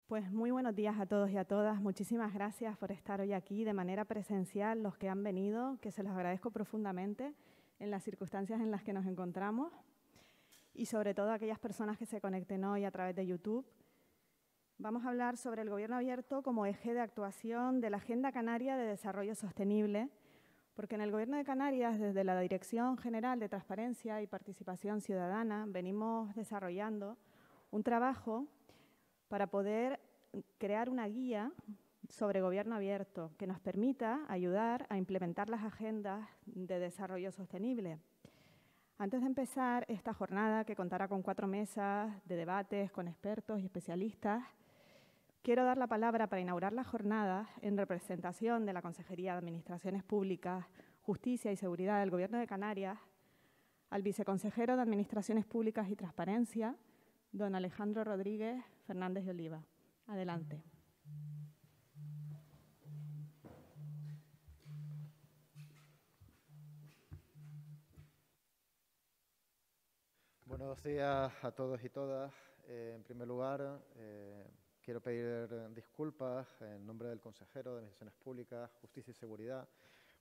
Pues muy buenos días a todos y a todas. Muchísimas gracias por estar hoy aquí de manera presencial, los que han venido, que se los agradezco profundamente en las circunstancias en las que nos encontramos y sobre todo a aquellas personas que se conecten hoy a través de YouTube. Vamos a hablar sobre el Gobierno abierto como eje de actuación de la Agenda Canaria de Desarrollo Sostenible, porque en el Gobierno de Canarias, desde la Dirección General de Transparencia y Participación Ciudadana, venimos desarrollando un trabajo para poder crear una guía sobre gobierno abierto que nos permita ayudar a implementar las agendas de desarrollo sostenible. Antes de empezar esta jornada, que contará con 4 mesas de debates con expertos y especialistas, quiero dar la palabra para inaugurar la jornada en representación de la Consejería de Administraciones Públicas, Justicia y Seguridad del Gobierno de Canarias al viceconsejero de Administraciones Públicas y Transparencia, don Alejandro Rodríguez Fernández de Oliva. Adelante. Buenos días a todos y todas. En primer lugar, quiero pedir disculpas en nombre del consejero de Administraciones Públicas, Justicia y Seguridad,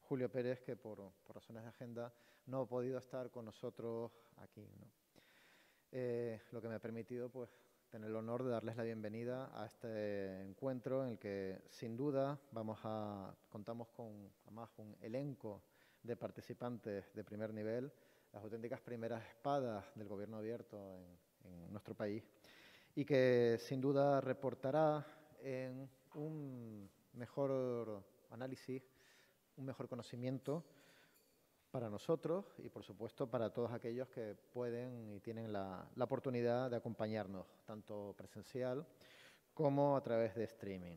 Julio Pérez, que por razones de agenda no ha podido estar con nosotros aquí, ¿no? Lo que me ha permitido pues, tener el honor de darles la bienvenida a este encuentro en el que, sin duda, contamos con además un elenco de participantes de primer nivel, las auténticas primeras espadas del gobierno abierto en nuestro país, y que sin duda reportará en un mejor análisis, un mejor conocimiento para nosotros y, por supuesto, para todos aquellos que pueden y tienen la oportunidad de acompañarnos, tanto presencial como a través de streaming.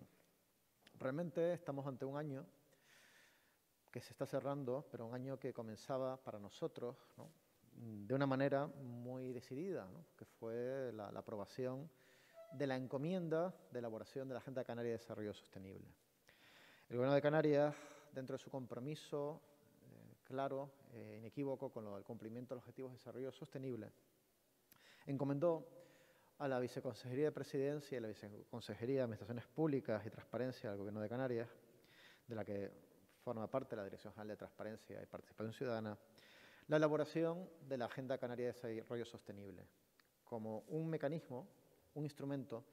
Realmente estamos ante un año que se está cerrando, pero un año que comenzaba para nosotros, ¿no?, de una manera muy decidida, ¿no?, que fue la aprobación de la encomienda de elaboración de la Agenda Canaria de Desarrollo Sostenible. El Gobierno de Canarias, dentro de su compromiso claro, inequívoco, con el cumplimiento de los Objetivos de Desarrollo Sostenible, encomendó a la Viceconsejería de Presidencia y a la Viceconsejería de Administraciones Públicas y Transparencia del Gobierno de Canarias, de la que forma parte la Dirección General de Transparencia y Participación Ciudadana, la elaboración de la Agenda Canaria de Desarrollo Sostenible como un mecanismo, un instrumento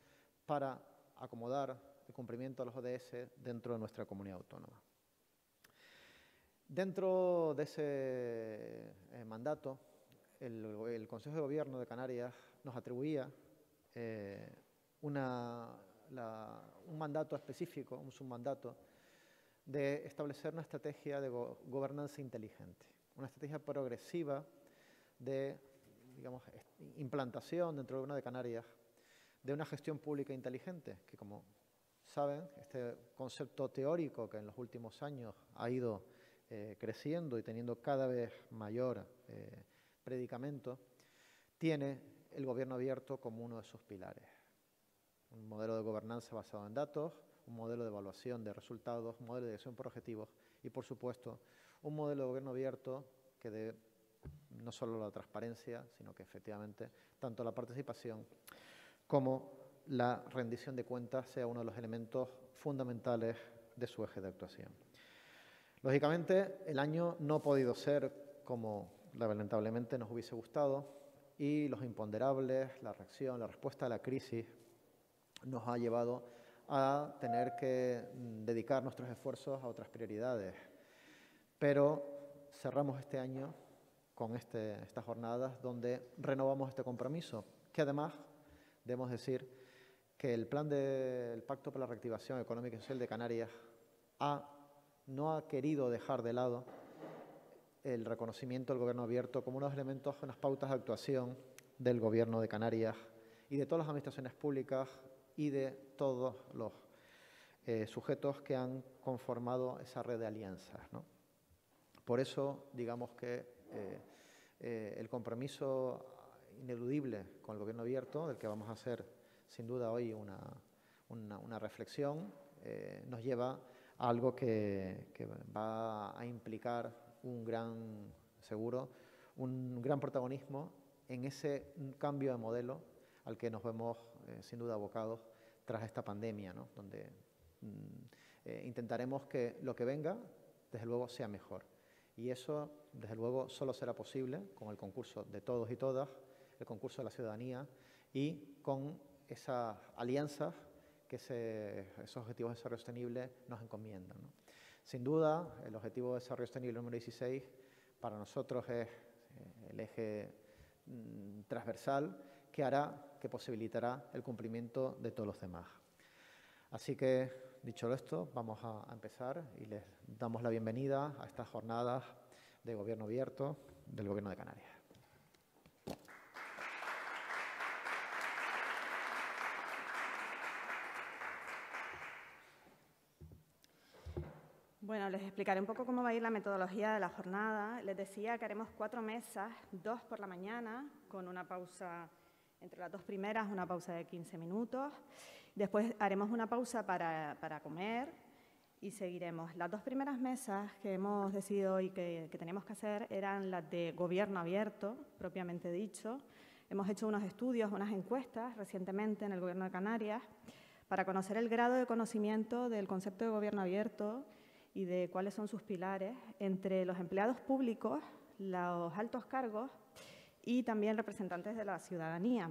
para acomodar el cumplimiento de los ODS dentro de nuestra comunidad autónoma. Dentro de ese mandato, el Consejo de Gobierno de Canarias nos atribuía un mandato específico, un submandato, de establecer una estrategia de gobernanza inteligente, una estrategia progresiva de, digamos, implantación dentro del Gobierno de Canarias de una gestión pública inteligente, que, como saben, este concepto teórico que en los últimos años ha ido creciendo y teniendo cada vez mayor predicamento, tiene el gobierno abierto como uno de sus pilares. Un modelo de gobernanza basado en datos, un modelo de evaluación de resultados, un modelo de dirección por objetivos y, por supuesto, un modelo de gobierno abierto que dé no solo la transparencia, sino que efectivamente tanto la participación como la rendición de cuentas sea uno de los elementos fundamentales de su eje de actuación. Lógicamente, el año no ha podido ser como lamentablemente nos hubiese gustado y los imponderables, la reacción, la respuesta a la crisis nos ha llevado a tener que dedicar nuestros esfuerzos a otras prioridades. Pero cerramos este año con estas jornadas donde renovamos este compromiso, que además debemos decir que el plan del Pacto por la Reactivación Económica y Social de Canarias no ha querido dejar de lado el reconocimiento del gobierno abierto como unos elementos, unas pautas de actuación del Gobierno de Canarias y de todas las administraciones públicas y de todos los sujetos que han conformado esa red de alianzas, ¿no? Por eso, digamos que el compromiso ineludible con el gobierno abierto, del que vamos a hacer sin duda hoy una reflexión, nos lleva a algo que va a implicar un gran protagonismo en ese cambio de modelo al que nos vemos sin duda abocados tras esta pandemia, ¿no? Donde intentaremos que lo que venga, desde luego, sea mejor. Y eso, desde luego, solo será posible con el concurso de todos y todas, el concurso de la ciudadanía y con esas alianzas que esos objetivos de desarrollo sostenible nos encomiendan, ¿no? Sin duda, el objetivo de desarrollo sostenible número 16 para nosotros es el eje transversal que posibilitará el cumplimiento de todos los demás. Así que, dicho esto, vamos a empezar y les damos la bienvenida a estas jornadas de Gobierno Abierto del Gobierno de Canarias. Bueno, les explicaré un poco cómo va a ir la metodología de la jornada. Les decía que haremos 4 mesas, 2 por la mañana, con una pausa entre las 2 primeras, una pausa de 15 minutos. Después haremos una pausa para comer y seguiremos. Las 2 primeras mesas que hemos decidido hoy que teníamos que hacer eran las de Gobierno Abierto, propiamente dicho. Hemos hecho unos estudios, unas encuestas recientemente en el Gobierno de Canarias para conocer el grado de conocimiento del concepto de Gobierno Abierto y de cuáles son sus pilares entre los empleados públicos, los altos cargos y también representantes de la ciudadanía.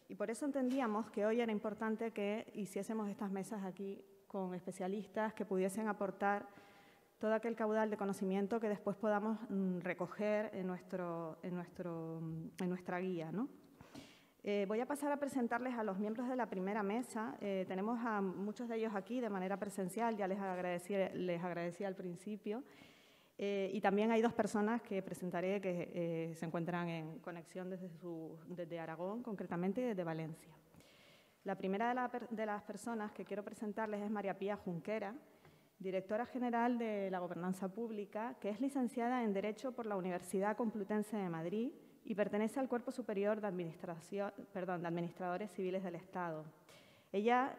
Y por eso entendíamos que hoy era importante que hiciésemos estas mesas aquí con especialistas que pudiesen aportar todo aquel caudal de conocimiento que después podamos recoger en nuestra guía, ¿no? Voy a pasar a presentarles a los miembros de la primera mesa. Tenemos a muchos de ellos aquí de manera presencial, ya les agradecí al principio. Y también hay 2 personas que presentaré que se encuentran en conexión desde Aragón, concretamente desde Valencia. La primera de las personas que quiero presentarles es María Pía Junquera, directora general de la Gobernanza Pública, que es licenciada en Derecho por la Universidad Complutense de Madrid y pertenece al Cuerpo Superior de Administradores Civiles del Estado. Ella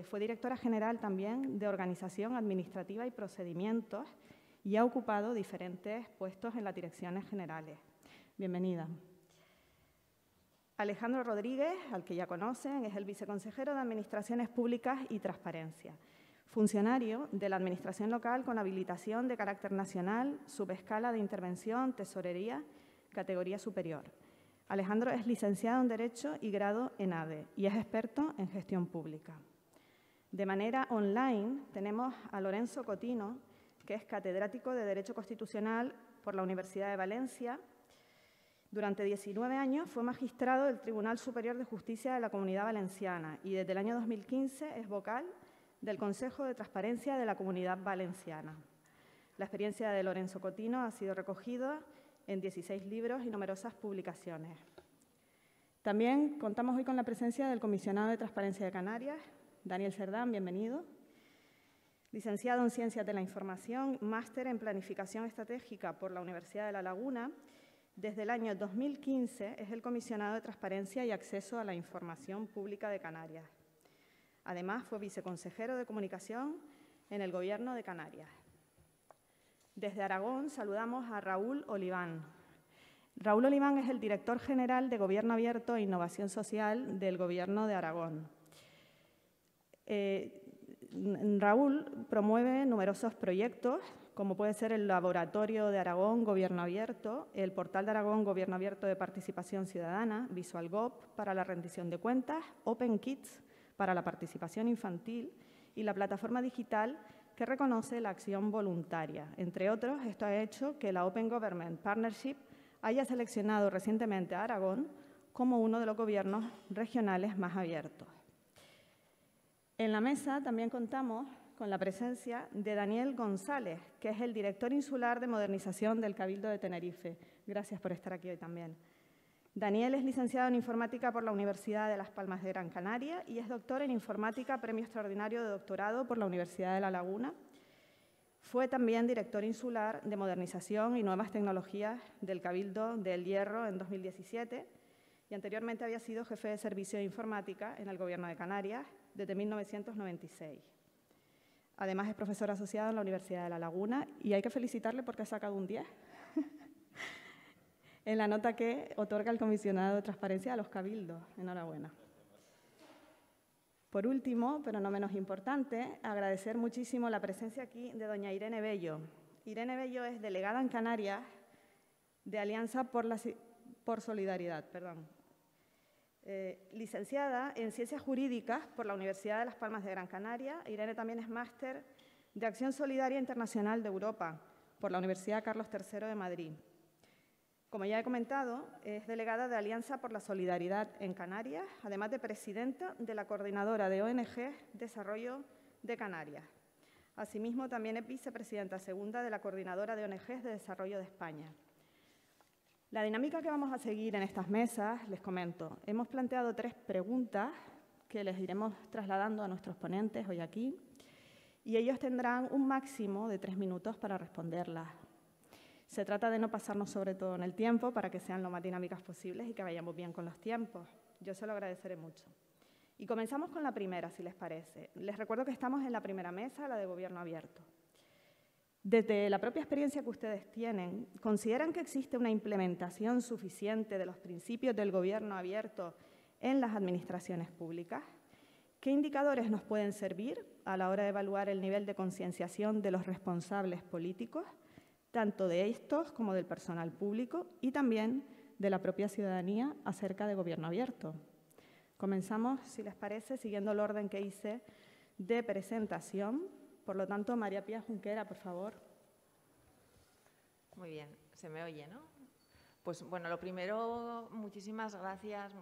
fue directora general también de Organización Administrativa y Procedimientos y ha ocupado diferentes puestos en las direcciones generales. Bienvenida. Alejandro Rodríguez, al que ya conocen, es el viceconsejero de Administraciones Públicas y Transparencia, funcionario de la Administración local con habilitación de carácter nacional, subescala de intervención, tesorería, categoría superior. Alejandro es licenciado en Derecho y grado en ADE y es experto en gestión pública. De manera online tenemos a Lorenzo Cotino, que es catedrático de Derecho Constitucional por la Universidad de Valencia. Durante 19 años fue magistrado del Tribunal Superior de Justicia de la Comunidad Valenciana y desde el año 2015 es vocal del Consejo de Transparencia de la Comunidad Valenciana. La experiencia de Lorenzo Cotino ha sido recogida en 16 libros y numerosas publicaciones. También contamos hoy con la presencia del comisionado de Transparencia de Canarias, Daniel Cerdán, bienvenido. Licenciado en Ciencias de la Información, máster en Planificación Estratégica por la Universidad de La Laguna. Desde el año 2015 es el comisionado de Transparencia y Acceso a la Información Pública de Canarias. Además, fue viceconsejero de Comunicación en el Gobierno de Canarias. Desde Aragón saludamos a Raúl Oliván. Raúl Oliván es el director general de Gobierno Abierto e Innovación Social del Gobierno de Aragón. Raúl promueve numerosos proyectos, como puede ser el Laboratorio de Aragón Gobierno Abierto, el Portal de Aragón Gobierno Abierto de Participación Ciudadana, VisualGov para la rendición de cuentas, OpenKids para la participación infantil y la plataforma digital que reconoce la acción voluntaria. Entre otros, esto ha hecho que la Open Government Partnership haya seleccionado recientemente a Aragón como uno de los gobiernos regionales más abiertos. En la mesa también contamos con la presencia de Daniel González, que es el director insular de modernización del Cabildo de Tenerife. Gracias por estar aquí hoy también. Daniel es licenciado en Informática por la Universidad de Las Palmas de Gran Canaria y es doctor en Informática, Premio Extraordinario de Doctorado por la Universidad de La Laguna. Fue también director insular de Modernización y Nuevas Tecnologías del Cabildo del Hierro en 2017 y anteriormente había sido jefe de Servicio de Informática en el Gobierno de Canarias desde 1996. Además, es profesor asociado en la Universidad de La Laguna y hay que felicitarle porque ha sacado un 10 en la nota que otorga el comisionado de transparencia a los cabildos. Enhorabuena. Por último, pero no menos importante, agradecer muchísimo la presencia aquí de doña Irene Bello. Irene Bello es delegada en Canarias de Alianza por Solidaridad, licenciada en Ciencias Jurídicas por la Universidad de Las Palmas de Gran Canaria. Irene también es máster de Acción Solidaria Internacional de Europa por la Universidad Carlos III de Madrid. Como ya he comentado, es delegada de Alianza por la Solidaridad en Canarias, además de presidenta de la Coordinadora de ONG Desarrollo de Canarias. Asimismo, también es vicepresidenta segunda de la Coordinadora de ONG de Desarrollo de España. La dinámica que vamos a seguir en estas mesas, les comento. Hemos planteado 3 preguntas que les iremos trasladando a nuestros ponentes hoy aquí y ellos tendrán un máximo de 3 minutos para responderlas. Se trata de no pasarnos sobre todo en el tiempo para que sean lo más dinámicas posibles y que vayamos bien con los tiempos. Yo se lo agradeceré mucho. Y comenzamos con la primera, si les parece. Les recuerdo que estamos en la primera mesa, la de Gobierno Abierto. Desde la propia experiencia que ustedes tienen, ¿consideran que existe una implementación suficiente de los principios del gobierno abierto en las administraciones públicas? ¿Qué indicadores nos pueden servir a la hora de evaluar el nivel de concienciación de los responsables políticos, tanto de estos como del personal público y también de la propia ciudadanía acerca de gobierno abierto? Comenzamos, si les parece, siguiendo el orden que hice de presentación. Por lo tanto, María Pía Junquera, por favor. Muy bien, se me oye, ¿no? Pues bueno, lo primero, muchísimas gracias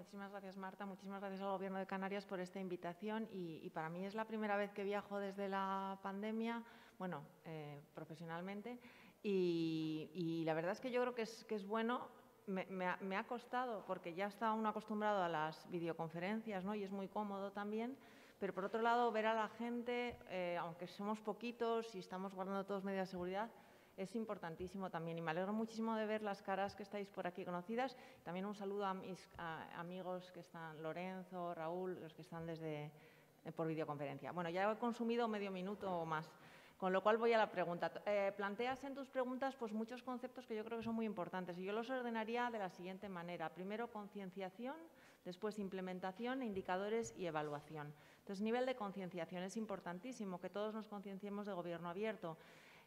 Marta, muchísimas gracias al Gobierno de Canarias por esta invitación y para mí es la primera vez que viajo desde la pandemia, bueno, profesionalmente y la verdad es que yo creo que es bueno. Me ha costado porque ya está uno acostumbrado a las videoconferencias, ¿no? Y es muy cómodo también. Pero, por otro lado, ver a la gente, aunque somos poquitos y estamos guardando todas medidas de seguridad, es importantísimo también. Y me alegro muchísimo de ver las caras que estáis por aquí conocidas. También un saludo a mis amigos que están, Lorenzo, Raúl, los que están por videoconferencia. Bueno, ya he consumido medio minuto o más, con lo cual voy a la pregunta. Planteas en tus preguntas pues, muchos conceptos que yo creo que son muy importantes y yo los ordenaría de la siguiente manera. Primero, concienciación, después implementación, indicadores y evaluación. Entonces, nivel de concienciación es importantísimo, que todos nos concienciemos de gobierno abierto.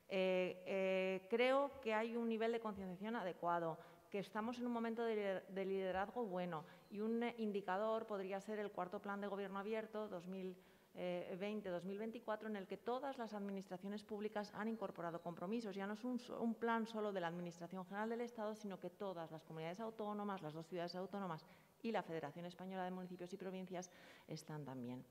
Creo que hay un nivel de concienciación adecuado, que estamos en un momento de liderazgo bueno y un indicador podría ser el cuarto plan de gobierno abierto 2020-2024 en el que todas las administraciones públicas han incorporado compromisos. Ya no es un plan solo de la Administración General del Estado, sino que todas las comunidades autónomas, las 2 ciudades autónomas y la Federación Española de Municipios y Provincias están también.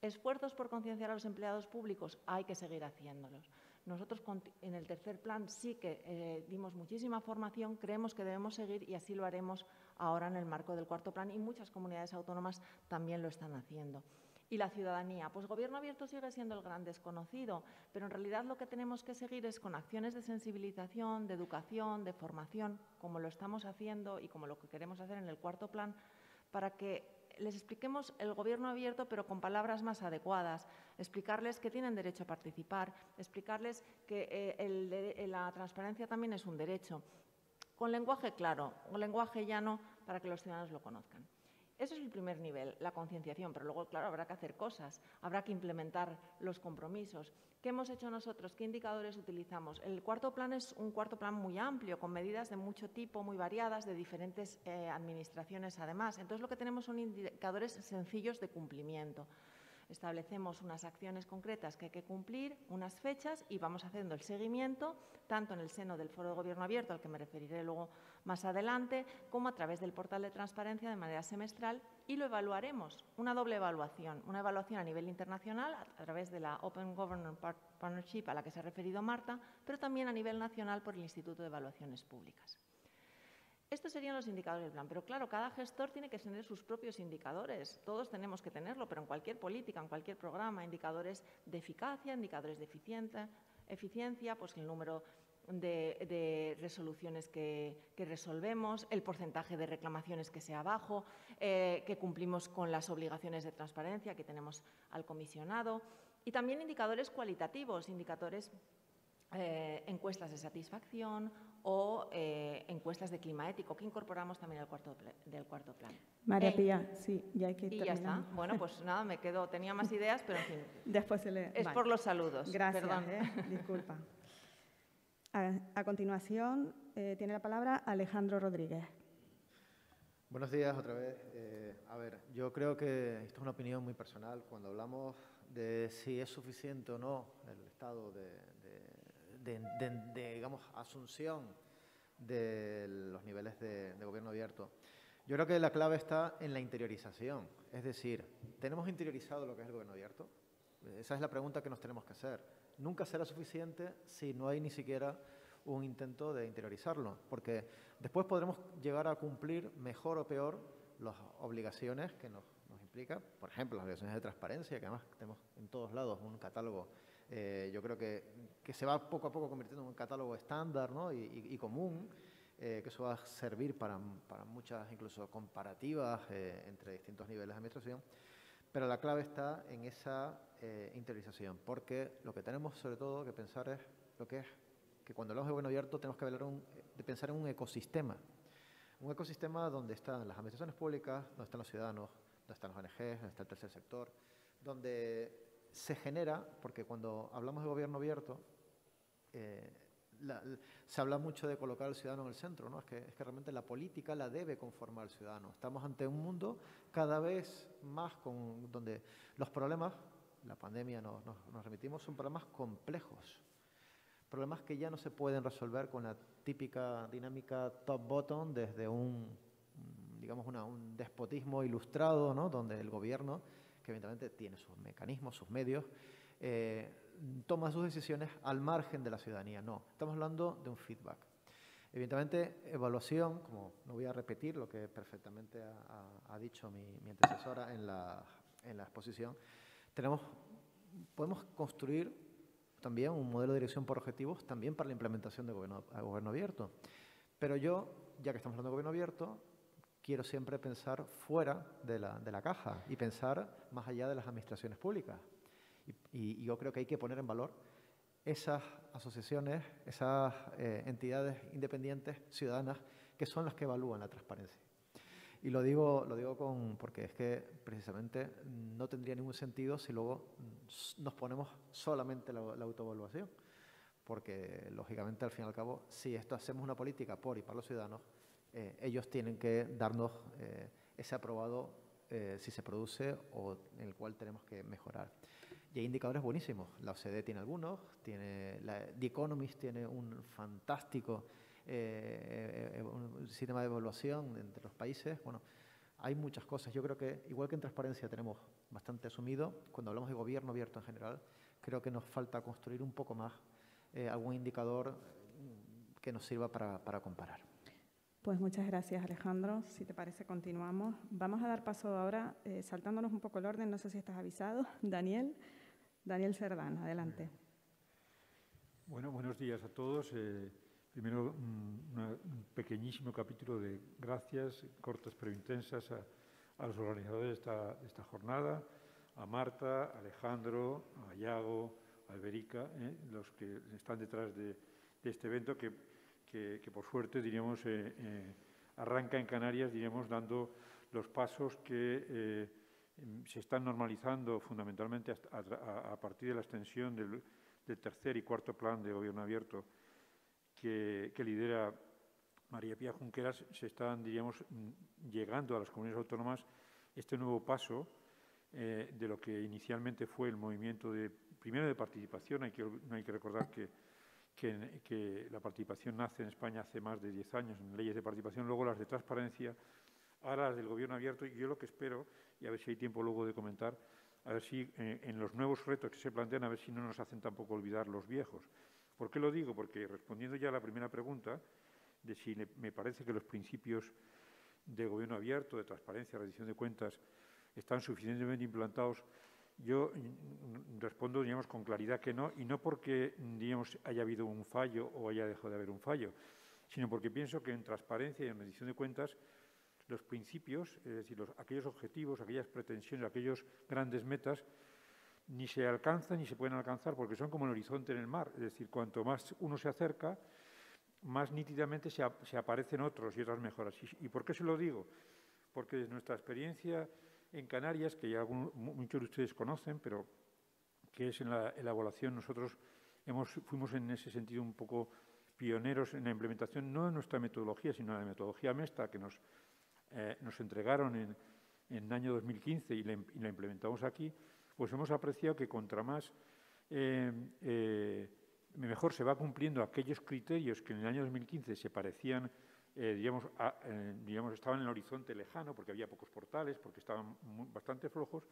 Esfuerzos por concienciar a los empleados públicos, hay que seguir haciéndolos. Nosotros en el tercer plan sí que dimos muchísima formación, creemos que debemos seguir y así lo haremos ahora en el marco del cuarto plan y muchas comunidades autónomas también lo están haciendo. Y la ciudadanía, pues gobierno abierto sigue siendo el gran desconocido, pero en realidad lo que tenemos que seguir es con acciones de sensibilización, de educación, de formación, como lo estamos haciendo y como lo que queremos hacer en el cuarto plan, para que les expliquemos el gobierno abierto, pero con palabras más adecuadas, explicarles que tienen derecho a participar, explicarles que la transparencia también es un derecho, con lenguaje claro, un lenguaje llano para que los ciudadanos lo conozcan. Ese es el primer nivel, la concienciación, pero luego, claro, habrá que hacer cosas, habrá que implementar los compromisos. ¿Qué hemos hecho nosotros? ¿Qué indicadores utilizamos? El cuarto plan es un cuarto plan muy amplio, con medidas de mucho tipo, muy variadas, de diferentes administraciones además. Entonces, lo que tenemos son indicadores sencillos de cumplimiento. Establecemos unas acciones concretas que hay que cumplir, unas fechas y vamos haciendo el seguimiento, tanto en el seno del Foro de Gobierno Abierto, al que me referiré luego más adelante, como a través del portal de transparencia de manera semestral y lo evaluaremos, una doble evaluación, una evaluación a nivel internacional a través de la Open Governance Partnership a la que se ha referido Marta, pero también a nivel nacional por el Instituto de Evaluaciones Públicas. Estos serían los indicadores del plan, pero claro, cada gestor tiene que tener sus propios indicadores. Todos tenemos que tenerlo, pero en cualquier política, en cualquier programa, indicadores de eficacia, indicadores de eficiencia, pues el número de resoluciones que resolvemos, el porcentaje de reclamaciones que sea bajo, que cumplimos con las obligaciones de transparencia que tenemos al comisionado y también indicadores cualitativos, indicadores encuestas de satisfacción o encuestas de clima ético, que incorporamos también del cuarto plan. María Pía, sí, ya hay que ir terminando. Ya está. Bueno, pues nada, me quedo. Tenía más ideas, pero en fin. Después se le... Es por los saludos. Gracias, perdón. Disculpa. A continuación, tiene la palabra Alejandro Rodríguez. Buenos días otra vez. A ver, yo creo que esto es una opinión muy personal. Cuando hablamos de si es suficiente o no el estado de digamos, asunción de los niveles de gobierno abierto, yo creo que la clave está en la interiorización. Es decir, ¿tenemos interiorizado lo que es el gobierno abierto? Esa es la pregunta que nos tenemos que hacer. Nunca será suficiente si no hay ni siquiera un intento de interiorizarlo, porque después podremos llegar a cumplir mejor o peor las obligaciones que nos implica, por ejemplo, las obligaciones de transparencia, que además tenemos en todos lados un catálogo, yo creo que se va poco a poco convirtiendo en un catálogo estándar, ¿no? y común, que eso va a servir para muchas incluso comparativas entre distintos niveles de administración, pero la clave está en esa interiorización, porque lo que tenemos sobre todo que pensar es lo que es que cuando hablamos de gobierno abierto tenemos que hablar de pensar en un ecosistema donde están las administraciones públicas, donde están los ciudadanos, donde están los ONGs, donde está el tercer sector, donde se genera, porque cuando hablamos de gobierno abierto, se habla mucho de colocar al ciudadano en el centro, ¿no? Es que realmente la política la debe conformar el ciudadano. Estamos ante un mundo cada vez más donde los problemas, la pandemia nos remitimos, son problemas complejos. Problemas que ya no se pueden resolver con la típica dinámica top-bottom desde digamos, un despotismo ilustrado, ¿no? Donde el gobierno, que evidentemente tiene sus mecanismos, sus medios, toma sus decisiones al margen de la ciudadanía. No, estamos hablando de un feedback. Evidentemente, evaluación, como no voy a repetir lo que perfectamente ha dicho mi antecesora en la exposición, podemos construir también un modelo de dirección por objetivos también para la implementación de gobierno abierto. Pero yo, ya que estamos hablando de gobierno abierto, quiero siempre pensar fuera de la caja y pensar más allá de las administraciones públicas. Y yo creo que hay que poner en valor esas asociaciones, esas entidades independientes, ciudadanas, que son las que evalúan la transparencia. Y lo digo porque es que precisamente no tendría ningún sentido si luego nos ponemos solamente la autoevaluación. Porque, lógicamente, al fin y al cabo, si esto hacemos una política por y para los ciudadanos, ellos tienen que darnos ese aprobado si se produce o en el cual tenemos que mejorar. Y hay indicadores buenísimos. La OCDE tiene algunos, The Economist tiene un fantástico un sistema de evaluación entre los países. Bueno, hay muchas cosas. Yo creo que, igual que en transparencia tenemos bastante asumido, cuando hablamos de gobierno abierto en general, creo que nos falta construir un poco más algún indicador que nos sirva para comparar. Pues muchas gracias, Alejandro. Si te parece, continuamos. Vamos a dar paso ahora, saltándonos un poco el orden, no sé si estás avisado, Daniel Cerdán, adelante. Bueno, buenos días a todos. Primero, un pequeñísimo capítulo de gracias, cortas pero intensas, a los organizadores de esta jornada, a Marta, a Alejandro, a Iago, a Alberica, los que están detrás de este evento que por suerte, diríamos, arranca en Canarias, diríamos, dando los pasos que se están normalizando fundamentalmente a partir de la extensión del tercer y cuarto plan de gobierno abierto que lidera María Pía Junqueras. Se están, diríamos, llegando a las comunidades autónomas este nuevo paso de lo que inicialmente fue el movimiento primero de participación. No hay que recordar que la participación nace en España hace más de 10 años en leyes de participación, luego las de transparencia, ahora las del gobierno abierto, y yo lo que espero, y a ver si hay tiempo luego de comentar, a ver si en los nuevos retos que se plantean, a ver si no nos hacen tampoco olvidar los viejos. ¿Por qué lo digo? Porque respondiendo ya a la primera pregunta, de si me parece que los principios de gobierno abierto, de transparencia, rendición de cuentas, están suficientemente implantados, yo respondo, digamos, con claridad que no, y no porque, digamos, haya habido un fallo o haya dejado de haber un fallo, sino porque pienso que en transparencia y en rendición de cuentas los principios, es decir, aquellos objetivos, aquellas pretensiones, aquellos grandes metas, ni se alcanzan ni se pueden alcanzar porque son como el horizonte en el mar. Es decir, cuanto más uno se acerca, más nítidamente se aparecen otros y otras mejoras. ¿Y por qué se lo digo? Porque desde nuestra experiencia en Canarias, que ya muchos de ustedes conocen, pero que es en la elaboración, nosotros fuimos en ese sentido un poco pioneros en la implementación, no de nuestra metodología, sino de la metodología MESTA, que nos entregaron en el año 2015 y la implementamos aquí, pues hemos apreciado que contra más mejor se va cumpliendo aquellos criterios que en el año 2015 se parecían, digamos, estaban en el horizonte lejano, porque había pocos portales, porque estaban bastante flojos.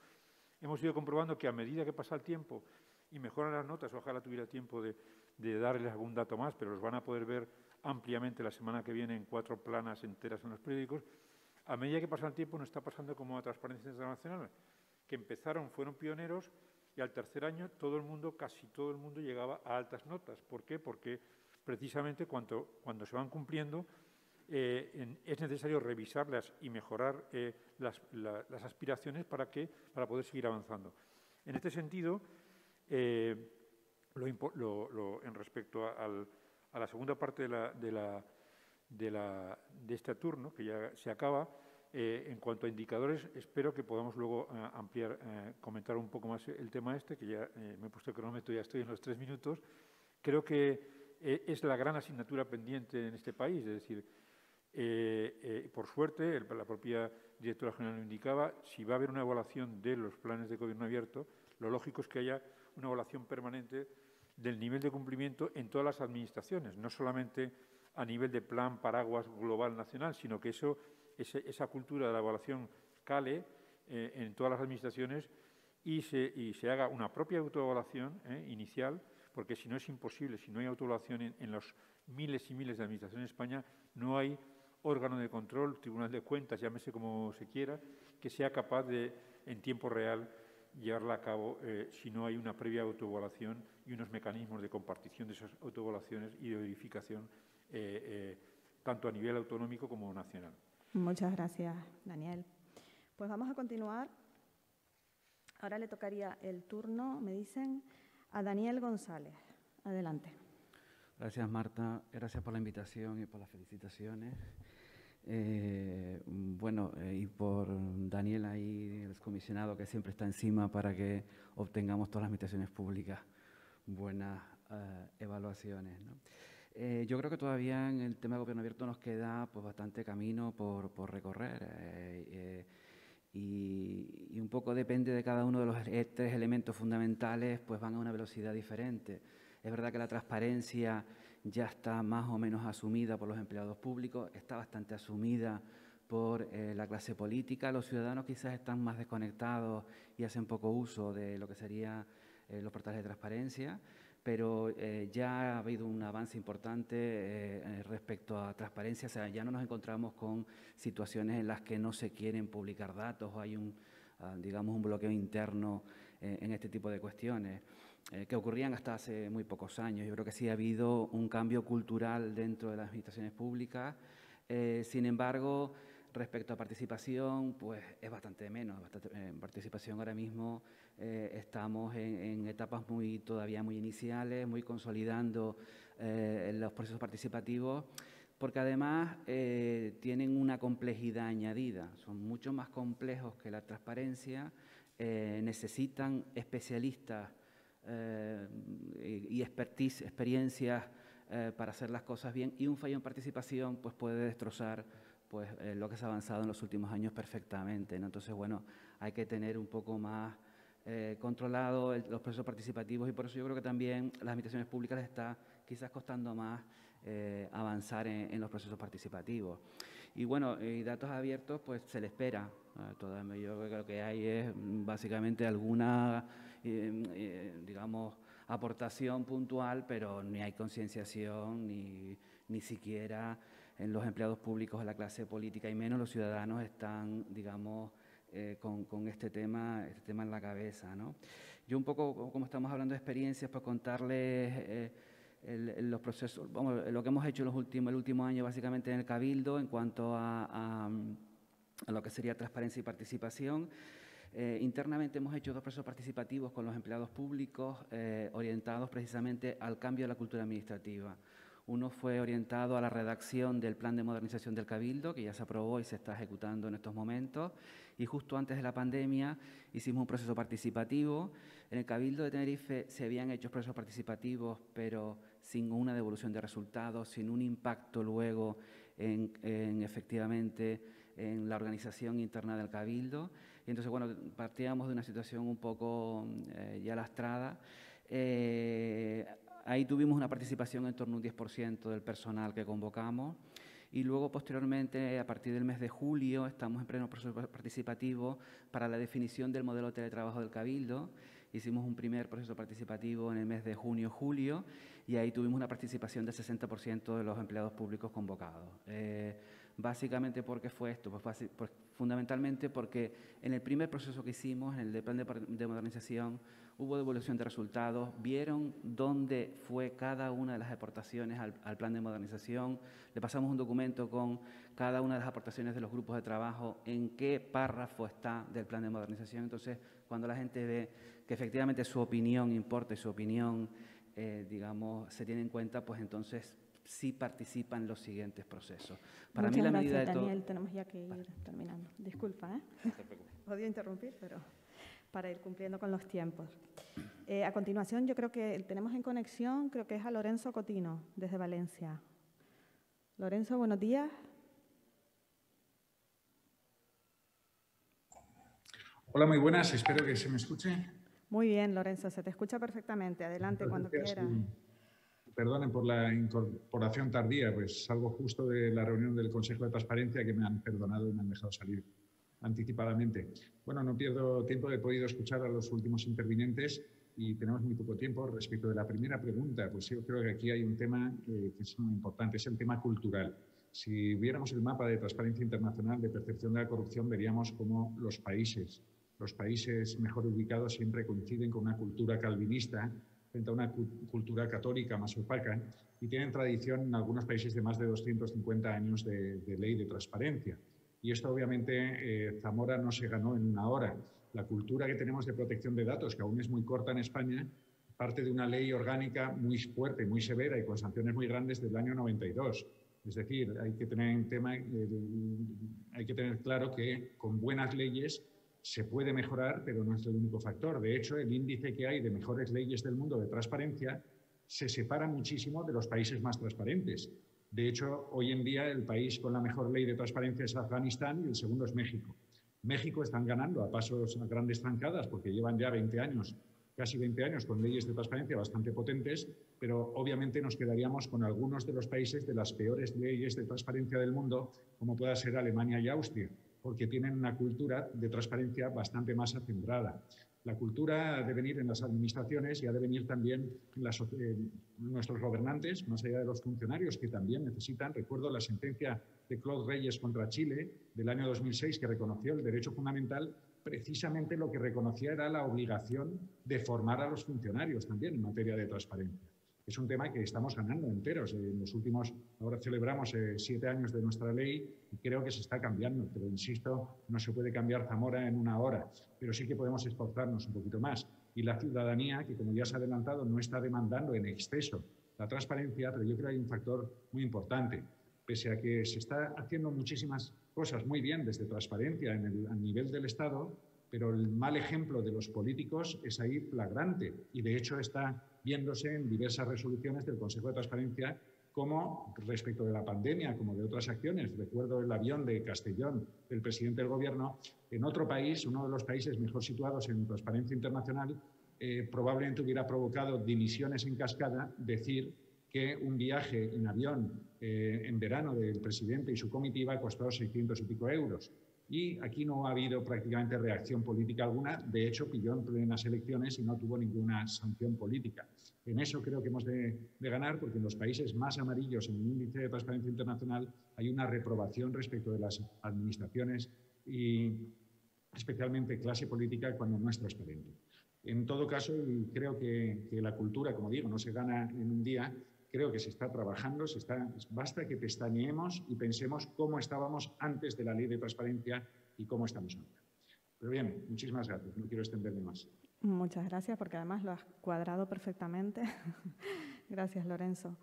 Hemos ido comprobando que a medida que pasa el tiempo y mejoran las notas, ojalá tuviera tiempo de darles algún dato más, pero los van a poder ver ampliamente la semana que viene en 4 planas enteras en los periódicos. A medida que pasa el tiempo nos está pasando como a Transparencia Internacional, que fueron pioneros y al tercer año casi todo el mundo llegaba a altas notas. ¿Por qué? Porque precisamente cuando se van cumpliendo es necesario revisarlas y mejorar las aspiraciones para poder seguir avanzando. En este sentido, en respecto a la segunda parte de este turno, que ya se acaba, en cuanto a indicadores, espero que podamos luego comentar un poco más el tema que ya me he puesto el cronómetro, ya estoy en los 3 minutos. Creo que es la gran asignatura pendiente en este país, es decir, por suerte, la propia directora general lo indicaba, si va a haber una evaluación de los planes de gobierno abierto, lo lógico es que haya una evaluación permanente del nivel de cumplimiento en todas las administraciones, no solamente a nivel de plan paraguas global nacional, sino que esa cultura de la evaluación cale en todas las administraciones y se haga una propia autoevaluación inicial, porque si no es imposible, si no hay autoevaluación en los miles y miles de administraciones en España, no hay órgano de control, tribunal de cuentas, llámese como se quiera, que sea capaz de, en tiempo real, llevarla a cabo si no hay una previa autoevaluación y unos mecanismos de compartición de esas autoevaluaciones y de verificación tanto a nivel autonómico como nacional. Muchas gracias, Daniel. Pues vamos a continuar. Ahora le tocaría el turno, me dicen, a Daniel González. Adelante. Gracias, Marta. Gracias por la invitación y por las felicitaciones. Y por Daniel ahí, el comisionado que siempre está encima para que obtengamos todas las administraciones públicas buenas evaluaciones, ¿no? Yo creo que todavía en el tema de gobierno abierto nos queda pues bastante camino por recorrer y un poco depende de cada uno de los 3 elementos fundamentales, pues van a una velocidad diferente. Es verdad que la transparencia ya está más o menos asumida por los empleados públicos, está bastante asumida por la clase política. Los ciudadanos quizás están más desconectados y hacen poco uso de lo que serían los portales de transparencia, pero ya ha habido un avance importante respecto a transparencia. O sea, ya no nos encontramos con situaciones en las que no se quieren publicar datos o hay un bloqueo interno en este tipo de cuestiones. Que ocurrían hasta hace muy pocos años. Yo creo que sí ha habido un cambio cultural dentro de las administraciones públicas. Sin embargo, respecto a participación, pues es bastante menos. Participación ahora mismo estamos en etapas todavía muy iniciales, muy consolidando los procesos participativos, porque además tienen una complejidad añadida. Son mucho más complejos que la transparencia, necesitan especialistas y experiencias para hacer las cosas bien, y un fallo en participación pues puede destrozar pues lo que se ha avanzado en los últimos años perfectamente, ¿no? Entonces, bueno, hay que tener un poco más controlado los procesos participativos, y por eso yo creo que también las administraciones públicas les está quizás costando más avanzar en los procesos participativos. Y bueno, y datos abiertos, pues se le espera. Yo creo que lo que hay es básicamente alguna, aportación puntual, pero ni hay concienciación, ni siquiera en los empleados públicos de la clase política, y menos los ciudadanos están, con este tema en la cabeza, ¿no? Yo un poco, como estamos hablando de experiencias, para contarles los procesos, lo que hemos hecho el último año básicamente en el Cabildo en cuanto a lo que sería transparencia y participación. Internamente hemos hecho 2 procesos participativos con los empleados públicos orientados precisamente al cambio de la cultura administrativa. Uno fue orientado a la redacción del Plan de Modernización del Cabildo, que ya se aprobó y se está ejecutando en estos momentos. Y justo antes de la pandemia hicimos un proceso participativo. En el Cabildo de Tenerife se habían hecho procesos participativos, pero sin una devolución de resultados, sin un impacto luego efectivamente en la organización interna del Cabildo. Y entonces, bueno, partíamos de una situación un poco ya lastrada. Ahí tuvimos una participación en torno a un 10% del personal que convocamos y luego, posteriormente, a partir del mes de julio, estamos en pleno proceso participativo para la definición del modelo de teletrabajo del Cabildo. Hicimos un primer proceso participativo en el mes de junio-julio y ahí tuvimos una participación del 60% de los empleados públicos convocados. Básicamente, ¿por qué fue esto? Pues fundamentalmente porque en el primer proceso que hicimos, en el de plan de modernización, hubo devolución de resultados, vieron dónde fue cada una de las aportaciones al plan de modernización, le pasamos un documento con cada una de las aportaciones de los grupos de trabajo, en qué párrafo está del plan de modernización. Entonces, cuando la gente ve que efectivamente su opinión importa y su opinión, digamos, se tiene en cuenta, pues entonces sí participan en los siguientes procesos. Para Muchas mí la medida gracias, Daniel. Tenemos ya que ir terminando. Disculpa, ¿eh? No te preocupes. Odio interrumpir, pero para ir cumpliendo con los tiempos. A continuación, yo creo que tenemos en conexión, creo que es a Lorenzo Cotino, desde Valencia. Lorenzo, buenos días. Hola, muy buenas. Espero que se me escuche. Muy bien, Lorenzo, se te escucha perfectamente. Adelante cuando quieras. Perdonen por la incorporación tardía, pues salgo justo de la reunión del Consejo de Transparencia que me han perdonado y me han dejado salir anticipadamente. Bueno, no pierdo tiempo, he podido escuchar a los últimos intervinientes y tenemos muy poco tiempo. Respecto de la primera pregunta, pues yo creo que aquí hay un tema que es muy importante, es el tema cultural. Si viéramos el mapa de Transparencia Internacional de percepción de la corrupción, veríamos cómo los países mejor ubicados siempre coinciden con una cultura calvinista frente a una cultura católica más opaca y tienen tradición en algunos países de más de 250 años de ley de transparencia. Y esto obviamente Zamora no se ganó en una hora. La cultura que tenemos de protección de datos, que aún es muy corta en España, parte de una ley orgánica muy fuerte, muy severa y con sanciones muy grandes del año 92. Es decir, hay que tener claro que con buenas leyes se puede mejorar, pero no es el único factor. De hecho, el índice que hay de mejores leyes del mundo de transparencia se separa muchísimo de los países más transparentes. De hecho, hoy en día el país con la mejor ley de transparencia es Afganistán y el segundo es México. México están ganando a grandes zancadas porque llevan ya 20 años, casi 20 años con leyes de transparencia bastante potentes, pero obviamente nos quedaríamos con algunos de los países de las peores leyes de transparencia del mundo, como pueda ser Alemania y Austria, porque tienen una cultura de transparencia bastante más acendrada. La cultura ha de venir en las administraciones y ha de venir también en nuestros gobernantes, más allá de los funcionarios, que también necesitan. Recuerdo la sentencia de Claude Reyes contra Chile del año 2006, que reconoció el derecho fundamental. Precisamente lo que reconocía era la obligación de formar a los funcionarios también en materia de transparencia. Es un tema que estamos ganando enteros. En los últimos, ahora celebramos 7 años de nuestra ley y creo que se está cambiando, pero insisto, no se puede cambiar Zamora en una hora, pero sí que podemos esforzarnos un poquito más. Y la ciudadanía, que como ya se ha adelantado, no está demandando en exceso la transparencia, pero yo creo que hay un factor muy importante. Pese a que se está haciendo muchísimas cosas muy bien desde transparencia a nivel del Estado, pero el mal ejemplo de los políticos es ahí flagrante y de hecho está viéndose en diversas resoluciones del Consejo de Transparencia como respecto de la pandemia, como de otras acciones. Recuerdo el avión de Castellón del presidente del Gobierno. En otro país, uno de los países mejor situados en transparencia internacional, probablemente hubiera provocado dimisiones en cascada decir que un viaje en avión en verano del presidente y su comitiva costó 600 y pico euros. Y aquí no ha habido prácticamente reacción política alguna. De hecho, pilló en plenas elecciones y no tuvo ninguna sanción política. En eso creo que hemos de ganar, porque en los países más amarillos en el índice de transparencia internacional hay una reprobación respecto de las administraciones y especialmente clase política cuando no es transparente. En todo caso, creo que la cultura, como digo, no se gana en un día. Creo que se está trabajando, basta que pestañeemos y pensemos cómo estábamos antes de la ley de transparencia y cómo estamos ahora. Pero bien, muchísimas gracias. No quiero extenderme más. Muchas gracias, porque además lo has cuadrado perfectamente. Gracias, Lorenzo.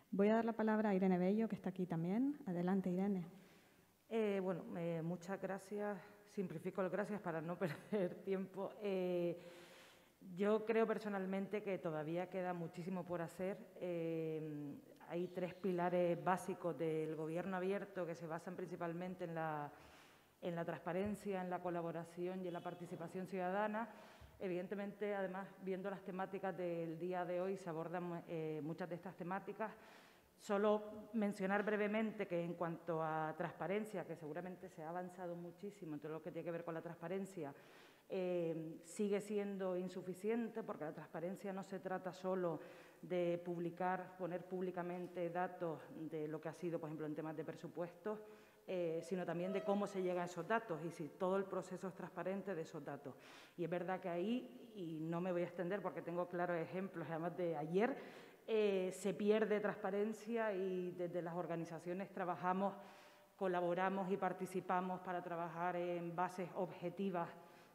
Voy a dar la palabra a Irene Bello, que está aquí también. Adelante, Irene. Muchas gracias. Simplifico el gracias para no perder tiempo. Yo creo personalmente que todavía queda muchísimo por hacer. Hay 3 pilares básicos del gobierno abierto que se basan principalmente en la transparencia, en la colaboración y en la participación ciudadana. Evidentemente, además, viendo las temáticas del día de hoy, se abordan muchas de estas temáticas. Solo mencionar brevemente que en cuanto a transparencia, que seguramente se ha avanzado muchísimo en todo lo que tiene que ver con la transparencia, sigue siendo insuficiente, porque la transparencia no se trata solo de poner públicamente datos de lo que ha sido, por ejemplo, en temas de presupuestos, sino también de cómo se llega a esos datos y si todo el proceso es transparente de esos datos. Y es verdad que ahí, y no me voy a extender porque tengo claros ejemplos, además de ayer, se pierde transparencia y desde las organizaciones trabajamos, colaboramos y participamos para trabajar en bases objetivas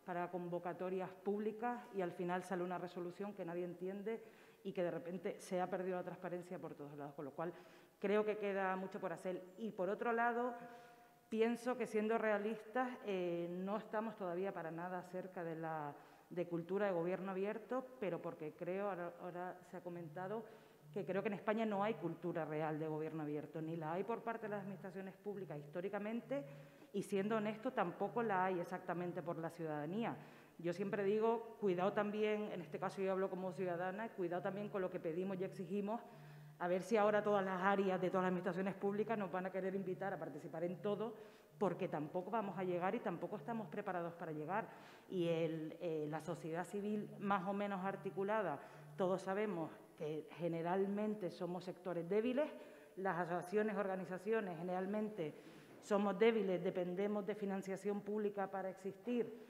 para convocatorias públicas y al final sale una resolución que nadie entiende y que de repente se ha perdido la transparencia por todos lados, con lo cual creo que queda mucho por hacer. Y por otro lado, pienso que siendo realistas no estamos todavía para nada cerca de cultura de gobierno abierto, pero porque creo, ahora se ha comentado, que creo que en España no hay cultura real de gobierno abierto, ni la hay por parte de las administraciones públicas históricamente y, siendo honesto, tampoco la hay exactamente por la ciudadanía. Yo siempre digo, cuidado también, en este caso yo hablo como ciudadana, cuidado también con lo que pedimos y exigimos, a ver si ahora todas las áreas de todas las administraciones públicas nos van a querer invitar a participar en todo, porque tampoco vamos a llegar y tampoco estamos preparados para llegar. Y la sociedad civil más o menos articulada, todos sabemos que generalmente somos sectores débiles, las asociaciones, organizaciones generalmente somos débiles, dependemos de financiación pública para existir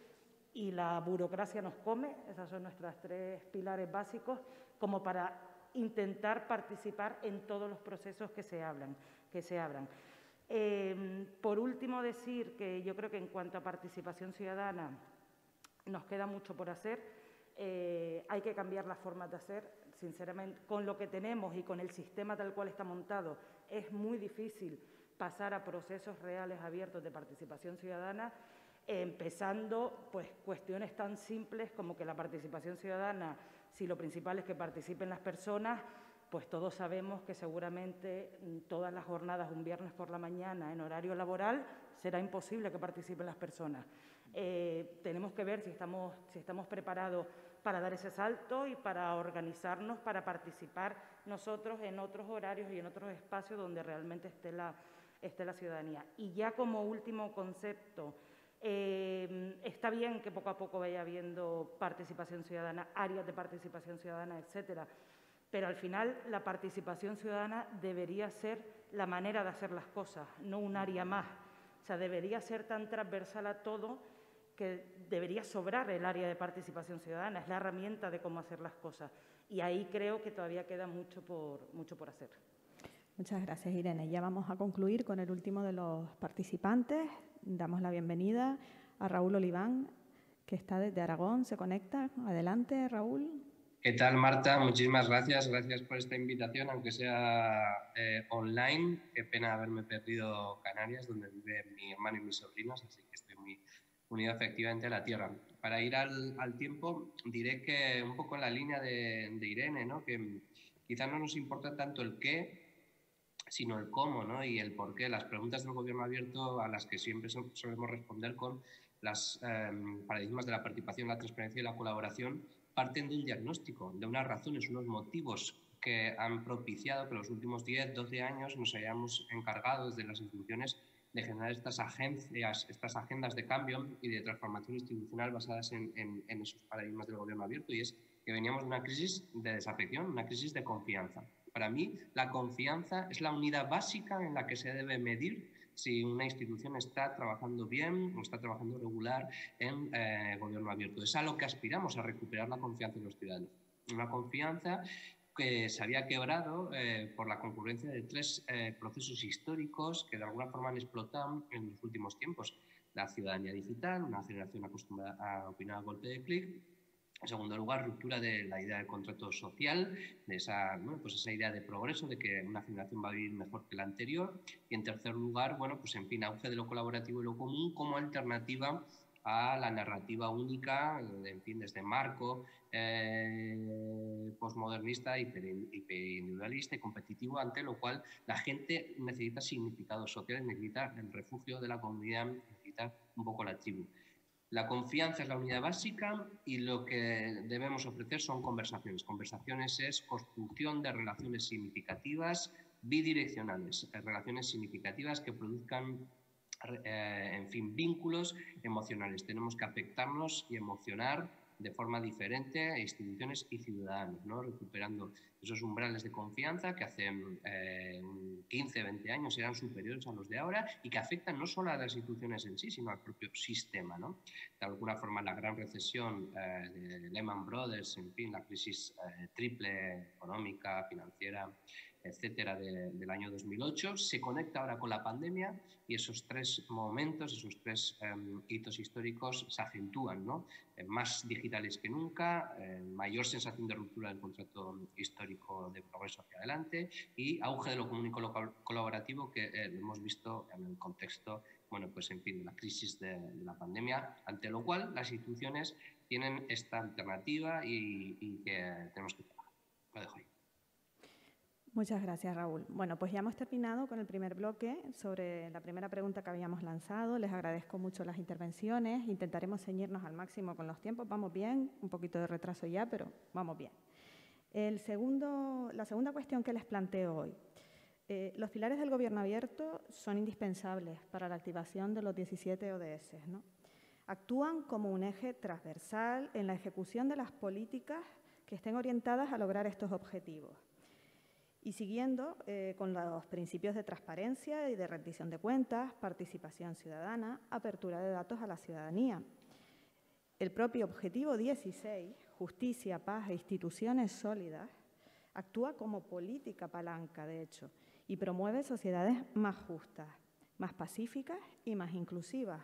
y la burocracia nos come. Esos son nuestros 3 pilares básicos como para intentar participar en todos los procesos que se abran. Por último, decir que yo creo que en cuanto a participación ciudadana nos queda mucho por hacer. Hay que cambiar las formas de hacer. Sinceramente, con lo que tenemos y con el sistema tal cual está montado, es muy difícil pasar a procesos reales abiertos de participación ciudadana, empezando pues cuestiones tan simples como que la participación ciudadana, si lo principal es que participen las personas, pues todos sabemos que seguramente todas las jornadas, un viernes por la mañana en horario laboral, será imposible que participen las personas. Tenemos que ver si estamos preparados para dar ese salto y para organizarnos, para participar nosotros en otros horarios y en otros espacios donde realmente esté la ciudadanía. Y ya como último concepto, está bien que poco a poco vaya habiendo participación ciudadana, áreas de participación ciudadana, etcétera, pero al final la participación ciudadana debería ser la manera de hacer las cosas, no un área más. O sea, debería ser tan transversal a todo que debería sobrar el área de participación ciudadana, es la herramienta de cómo hacer las cosas. Y ahí creo que todavía queda mucho por hacer. Muchas gracias, Irene. Ya vamos a concluir con el último de los participantes. Damos la bienvenida a Raúl Oliván, que está desde Aragón, se conecta. Adelante, Raúl. ¿Qué tal, Marta? Muchísimas gracias. Gracias por esta invitación, aunque sea online. Qué pena haberme perdido Canarias, donde vive mi hermano y mis sobrinos, así que estoy muy unido efectivamente a la tierra. Para ir al tiempo, diré que un poco en la línea de Irene, ¿no? Que quizás no nos importa tanto el qué, sino el cómo, ¿no? Y el por qué. Las preguntas del gobierno abierto, a las que siempre solemos responder con los paradigmas de la participación, la transparencia y la colaboración, parten de un diagnóstico, de unas razones, unos motivos que han propiciado que en los últimos 10, 12 años nos hayamos encargado desde las instituciones de generar estas agendas de cambio y de transformación institucional basadas en esos paradigmas del gobierno abierto, y es que veníamos de una crisis de desafección, una crisis de confianza. Para mí, la confianza es la unidad básica en la que se debe medir si una institución está trabajando bien o está trabajando regular en gobierno abierto. Es a lo que aspiramos, a recuperar la confianza de los ciudadanos. Una confianza que se había quebrado por la concurrencia de 3 procesos históricos que de alguna forma han explotado en los últimos tiempos. la ciudadanía digital, una generación acostumbrada a opinar a golpe de clic. En segundo lugar, ruptura de la idea del contrato social, de esa, bueno, pues esa idea de progreso, de que una generación va a vivir mejor que la anterior. Y en tercer lugar, bueno, pues en fin, auge de lo colaborativo y lo común como alternativa a la narrativa única, en fin, desde marco postmodernista, hiperindividualista y competitivo, ante lo cual la gente necesita significados sociales, necesita el refugio de la comunidad, necesita un poco la tribu. La confianza es la unidad básica y lo que debemos ofrecer son conversaciones. Conversaciones es construcción de relaciones significativas, bidireccionales, relaciones significativas que produzcan, en fin, vínculos emocionales. Tenemos que afectarnos y emocionar de forma diferente a instituciones y ciudadanos, ¿no? Recuperando esos umbrales de confianza que hace 15, 20 años eran superiores a los de ahora y que afectan no solo a las instituciones en sí, sino al propio sistema, ¿no? De alguna forma, la gran recesión de Lehman Brothers, en fin, la crisis triple económica, financiera, etcétera, del año 2008, se conecta ahora con la pandemia y esos tres momentos, esos tres hitos históricos se acentúan, ¿no? Más digitales que nunca, mayor sensación de ruptura del contrato histórico de progreso hacia adelante y auge de lo común y colaborativo que hemos visto en el contexto, bueno, pues en fin, de la crisis de la pandemia, ante lo cual las instituciones tienen esta alternativa y que tenemos que trabajar. Lo dejo ahí. Muchas gracias, Raúl. Bueno, pues ya hemos terminado con el primer bloque sobre la primera pregunta que habíamos lanzado. Les agradezco mucho las intervenciones. Intentaremos ceñirnos al máximo con los tiempos. Vamos bien, un poquito de retraso ya, pero vamos bien. La segunda cuestión que les planteo hoy. Los pilares del Gobierno abierto son indispensables para la activación de los 17 ODS, ¿no? Actúan como un eje transversal en la ejecución de las políticas que estén orientadas a lograr estos objetivos. Y siguiendo con los principios de transparencia y de rendición de cuentas, participación ciudadana, apertura de datos a la ciudadanía. El propio objetivo 16, justicia, paz e instituciones sólidas, actúa como política palanca, de hecho, y promueve sociedades más justas, más pacíficas y más inclusivas.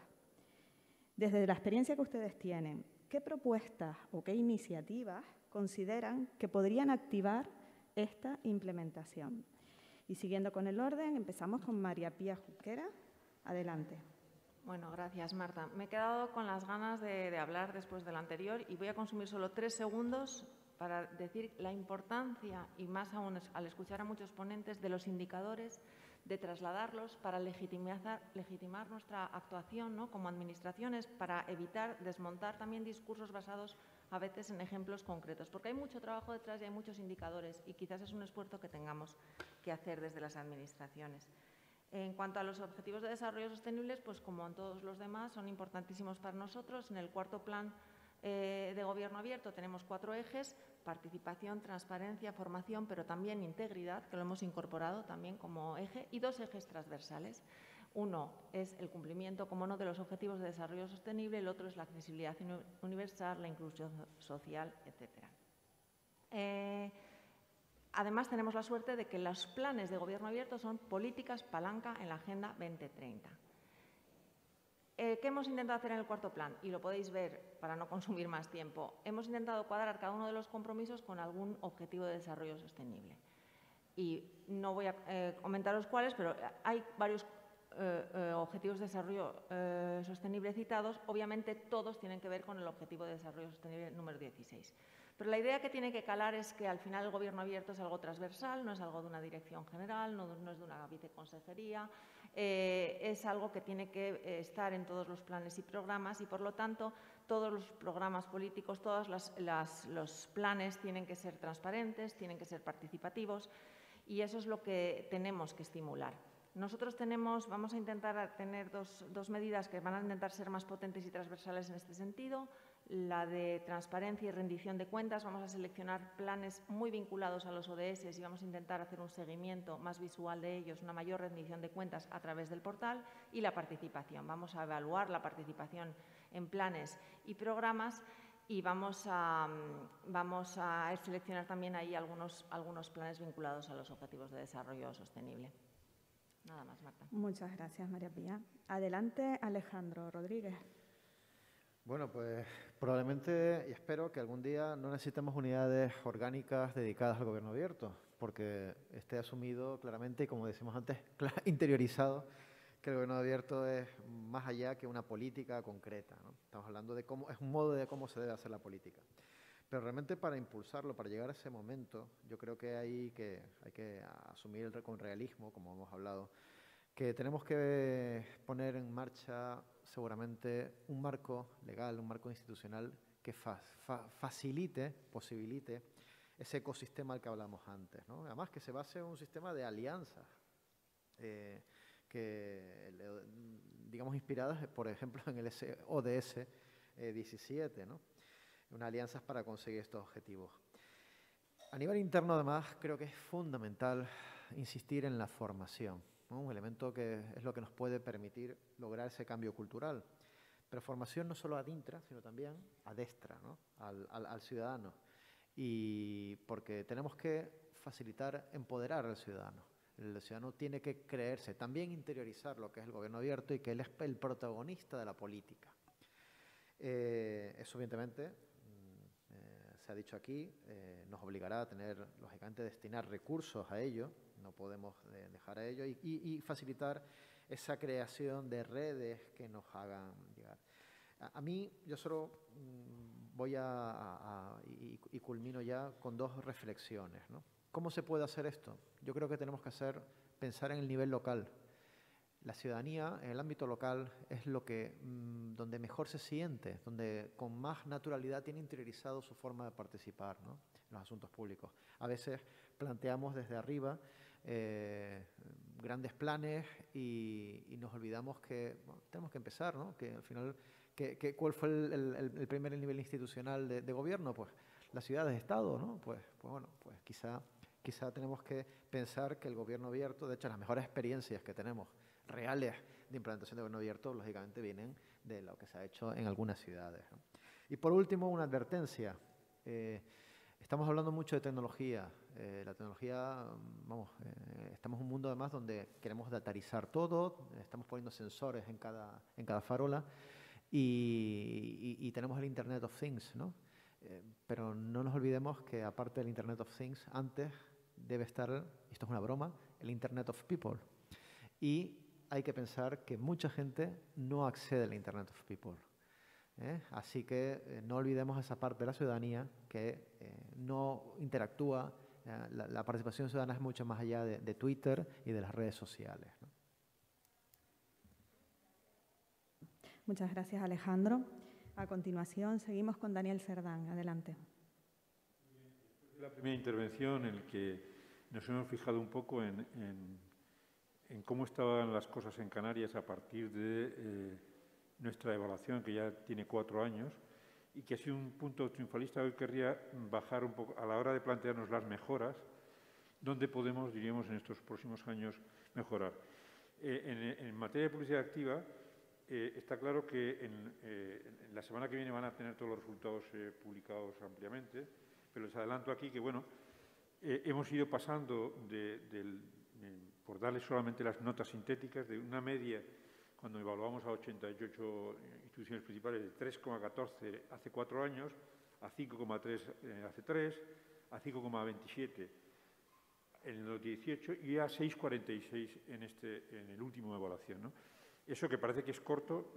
Desde la experiencia que ustedes tienen, ¿qué propuestas o qué iniciativas consideran que podrían activar esta implementación? Y siguiendo con el orden, empezamos con María Pía Junquera. Adelante. Bueno, gracias, Marta. Me he quedado con las ganas de hablar después del anterior y voy a consumir solo 3 segundos para decir la importancia, y más aún al escuchar a muchos ponentes, de los indicadores, de trasladarlos para legitimar nuestra actuación, ¿no?, como administraciones, para evitar desmontar también discursos basados a veces en ejemplos concretos, porque hay mucho trabajo detrás y hay muchos indicadores y quizás es un esfuerzo que tengamos que hacer desde las administraciones. En cuanto a los objetivos de desarrollo sostenibles, pues como en todos los demás, son importantísimos para nosotros. En el cuarto plan de Gobierno abierto tenemos 4 ejes: participación, transparencia, formación, pero también integridad, que lo hemos incorporado también como eje, y 2 ejes transversales. Uno es el cumplimiento, como no, de los objetivos de desarrollo sostenible, el otro es la accesibilidad universal, la inclusión social, etc. Además, tenemos la suerte de que los planes de Gobierno abierto son políticas palanca en la Agenda 2030. ¿Qué hemos intentado hacer en el cuarto plan? Y lo podéis ver para no consumir más tiempo. Hemos intentado cuadrar cada uno de los compromisos con algún objetivo de desarrollo sostenible. Y no voy a comentaros cuáles, pero hay varios objetivos de desarrollo sostenible citados. Obviamente todos tienen que ver con el objetivo de desarrollo sostenible número 16. Pero la idea que tiene que calar es que al final el Gobierno abierto es algo transversal, no es algo de una dirección general, no es de una viceconsejería, es algo que tiene que estar en todos los planes y programas y, por lo tanto, todos los programas políticos, todos los planes tienen que ser transparentes, tienen que ser participativos, y eso es lo que tenemos que estimular. Nosotros vamos a intentar tener dos medidas que van a intentar ser más potentes y transversales en este sentido. La de transparencia y rendición de cuentas. Vamos a seleccionar planes muy vinculados a los ODS y vamos a intentar hacer un seguimiento más visual de ellos, una mayor rendición de cuentas a través del portal. Y la participación. Vamos a evaluar la participación en planes y programas y vamos a seleccionar también ahí algunos planes vinculados a los objetivos de desarrollo sostenible. Nada más, Marta. Muchas gracias, María Pía. Adelante, Alejandro Rodríguez. Bueno, pues probablemente y espero que algún día no necesitemos unidades orgánicas dedicadas al gobierno abierto, porque esté asumido claramente y, como decimos antes, interiorizado, que el gobierno abierto es más allá que una política concreta, ¿no? Estamos hablando de cómo, es un modo de cómo se debe hacer la política. Pero realmente para impulsarlo, para llegar a ese momento, yo creo que hay que asumir con realismo, como hemos hablado, que tenemos que poner en marcha seguramente un marco legal, un marco institucional que facilite, posibilite ese ecosistema al que hablamos antes, ¿no? Además, que se base en un sistema de alianzas digamos, inspiradas, por ejemplo, en el ODS 17, ¿no? Unas alianzas para conseguir estos objetivos. A nivel interno, además, creo que es fundamental insistir en la formación, ¿no? Un elemento que es lo que nos puede permitir lograr ese cambio cultural. Pero formación no solo ad intra, sino también ad extra, ¿no? al ciudadano. Y porque tenemos que facilitar, empoderar al ciudadano. El ciudadano tiene que creerse, también interiorizar lo que es el gobierno abierto y que él es el protagonista de la política. Eso, evidentemente, se ha dicho aquí, nos obligará a tener, lógicamente, destinar recursos a ello, no podemos dejar a ello, y facilitar esa creación de redes que nos hagan llegar. A mí, yo solo voy y culmino ya con dos reflexiones, ¿no? ¿Cómo se puede hacer esto? Yo creo que tenemos que pensar en el nivel local. La ciudadanía en el ámbito local es donde mejor se siente, donde con más naturalidad tiene interiorizado su forma de participar, ¿no? En los asuntos públicos. A veces planteamos desde arriba grandes planes y nos olvidamos que tenemos que empezar, ¿no? Que al final, ¿cuál fue el primer nivel institucional de gobierno? Pues las ciudades-estado, ¿no? Pues bueno, pues quizá tenemos que pensar que el gobierno abierto, de hecho, las mejores experiencias que tenemos reales de implantación de gobierno abierto, lógicamente vienen de lo que se ha hecho en algunas ciudades, ¿no? Y por último, una advertencia. Estamos hablando mucho de tecnología. La tecnología, estamos en un mundo además donde queremos datarizar todo, estamos poniendo sensores en cada farola y tenemos el Internet of Things, ¿no? Pero no nos olvidemos que aparte del Internet of Things, antes debe estar, esto es una broma, el Internet of People. Y hay que pensar que mucha gente no accede al Internet of People. Así que no olvidemos esa parte de la ciudadanía que no interactúa. La participación ciudadana es mucho más allá de Twitter y de las redes sociales, ¿no? Muchas gracias, Alejandro. A continuación, seguimos con Daniel Cerdán. Adelante. La primera intervención en la que nos hemos fijado un poco en cómo estaban las cosas en Canarias a partir de nuestra evaluación, que ya tiene 4 años, y que ha sido un punto triunfalista. Hoy querría bajar un poco a la hora de plantearnos las mejoras, dónde podemos, diríamos, en estos próximos años mejorar. En materia de publicidad activa, está claro que en la semana que viene van a tener todos los resultados publicados ampliamente, pero les adelanto aquí que, bueno, hemos ido pasando por darles solamente las notas sintéticas, de una media, cuando evaluamos a 88 instituciones principales, de 3,14 hace 4 años, a 5,3 hace 3, a 5,27 en el 2018 y a 6,46 en el último evaluación, ¿no? Eso que parece que es corto,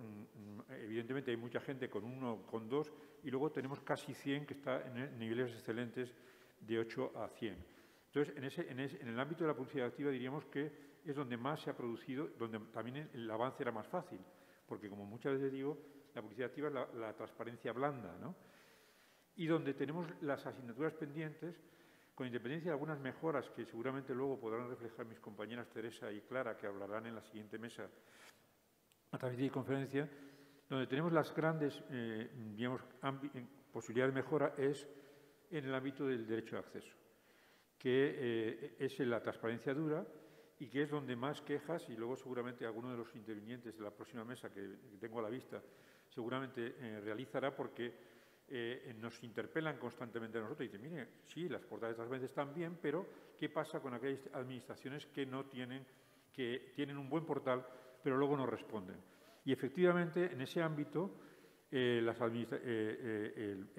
evidentemente hay mucha gente con 1, con 2, y luego tenemos casi 100 que está en niveles excelentes de 8 a 100. Entonces, en el ámbito de la publicidad activa diríamos que es donde más se ha producido, donde también el avance era más fácil, porque como muchas veces digo, la publicidad activa es la transparencia blanda, ¿no? Y donde tenemos las asignaturas pendientes, con independencia de algunas mejoras que seguramente luego podrán reflejar mis compañeras Teresa y Clara, que hablarán en la siguiente mesa a través de conferencia, donde tenemos las grandes digamos, posibilidades de mejora es en el ámbito del derecho de acceso, que es en la transparencia dura y que es donde más quejas, y luego seguramente alguno de los intervinientes de la próxima mesa que tengo a la vista seguramente realizará, porque nos interpelan constantemente a nosotros y dicen, mire, sí, las portales de transparencia están bien, pero ¿qué pasa con aquellas administraciones que no tienen que tienen un buen portal, pero luego no responden. Y efectivamente, en ese ámbito, el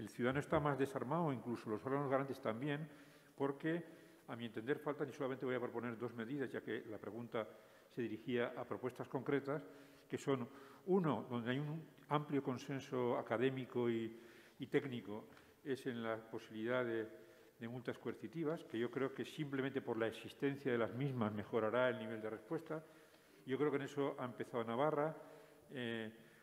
ciudadano está más desarmado, incluso los órganos garantes también, porque, a mi entender, faltan, y solamente voy a proponer 2 medidas, ya que la pregunta se dirigía a propuestas concretas, que son, uno, donde hay un amplio consenso académico y técnico, es en la posibilidad de multas coercitivas, que yo creo que simplemente por la existencia de las mismas mejorará el nivel de respuesta. Yo creo que en eso ha empezado Navarra.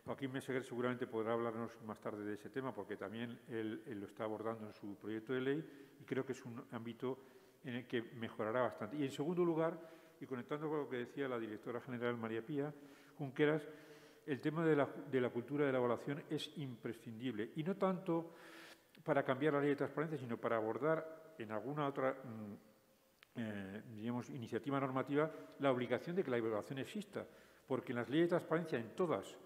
Joaquín Meseguer seguramente podrá hablarnos más tarde de ese tema, porque también él lo está abordando en su proyecto de ley, y creo que es un ámbito en el que mejorará bastante. Y en segundo lugar, y conectando con lo que decía la directora general María Pía Junqueras, el tema de la cultura de la evaluación es imprescindible, y no tanto para cambiar la ley de transparencia, sino para abordar en alguna otra digamos, iniciativa normativa la obligación de que la evaluación exista, porque en las leyes de transparencia, en todas,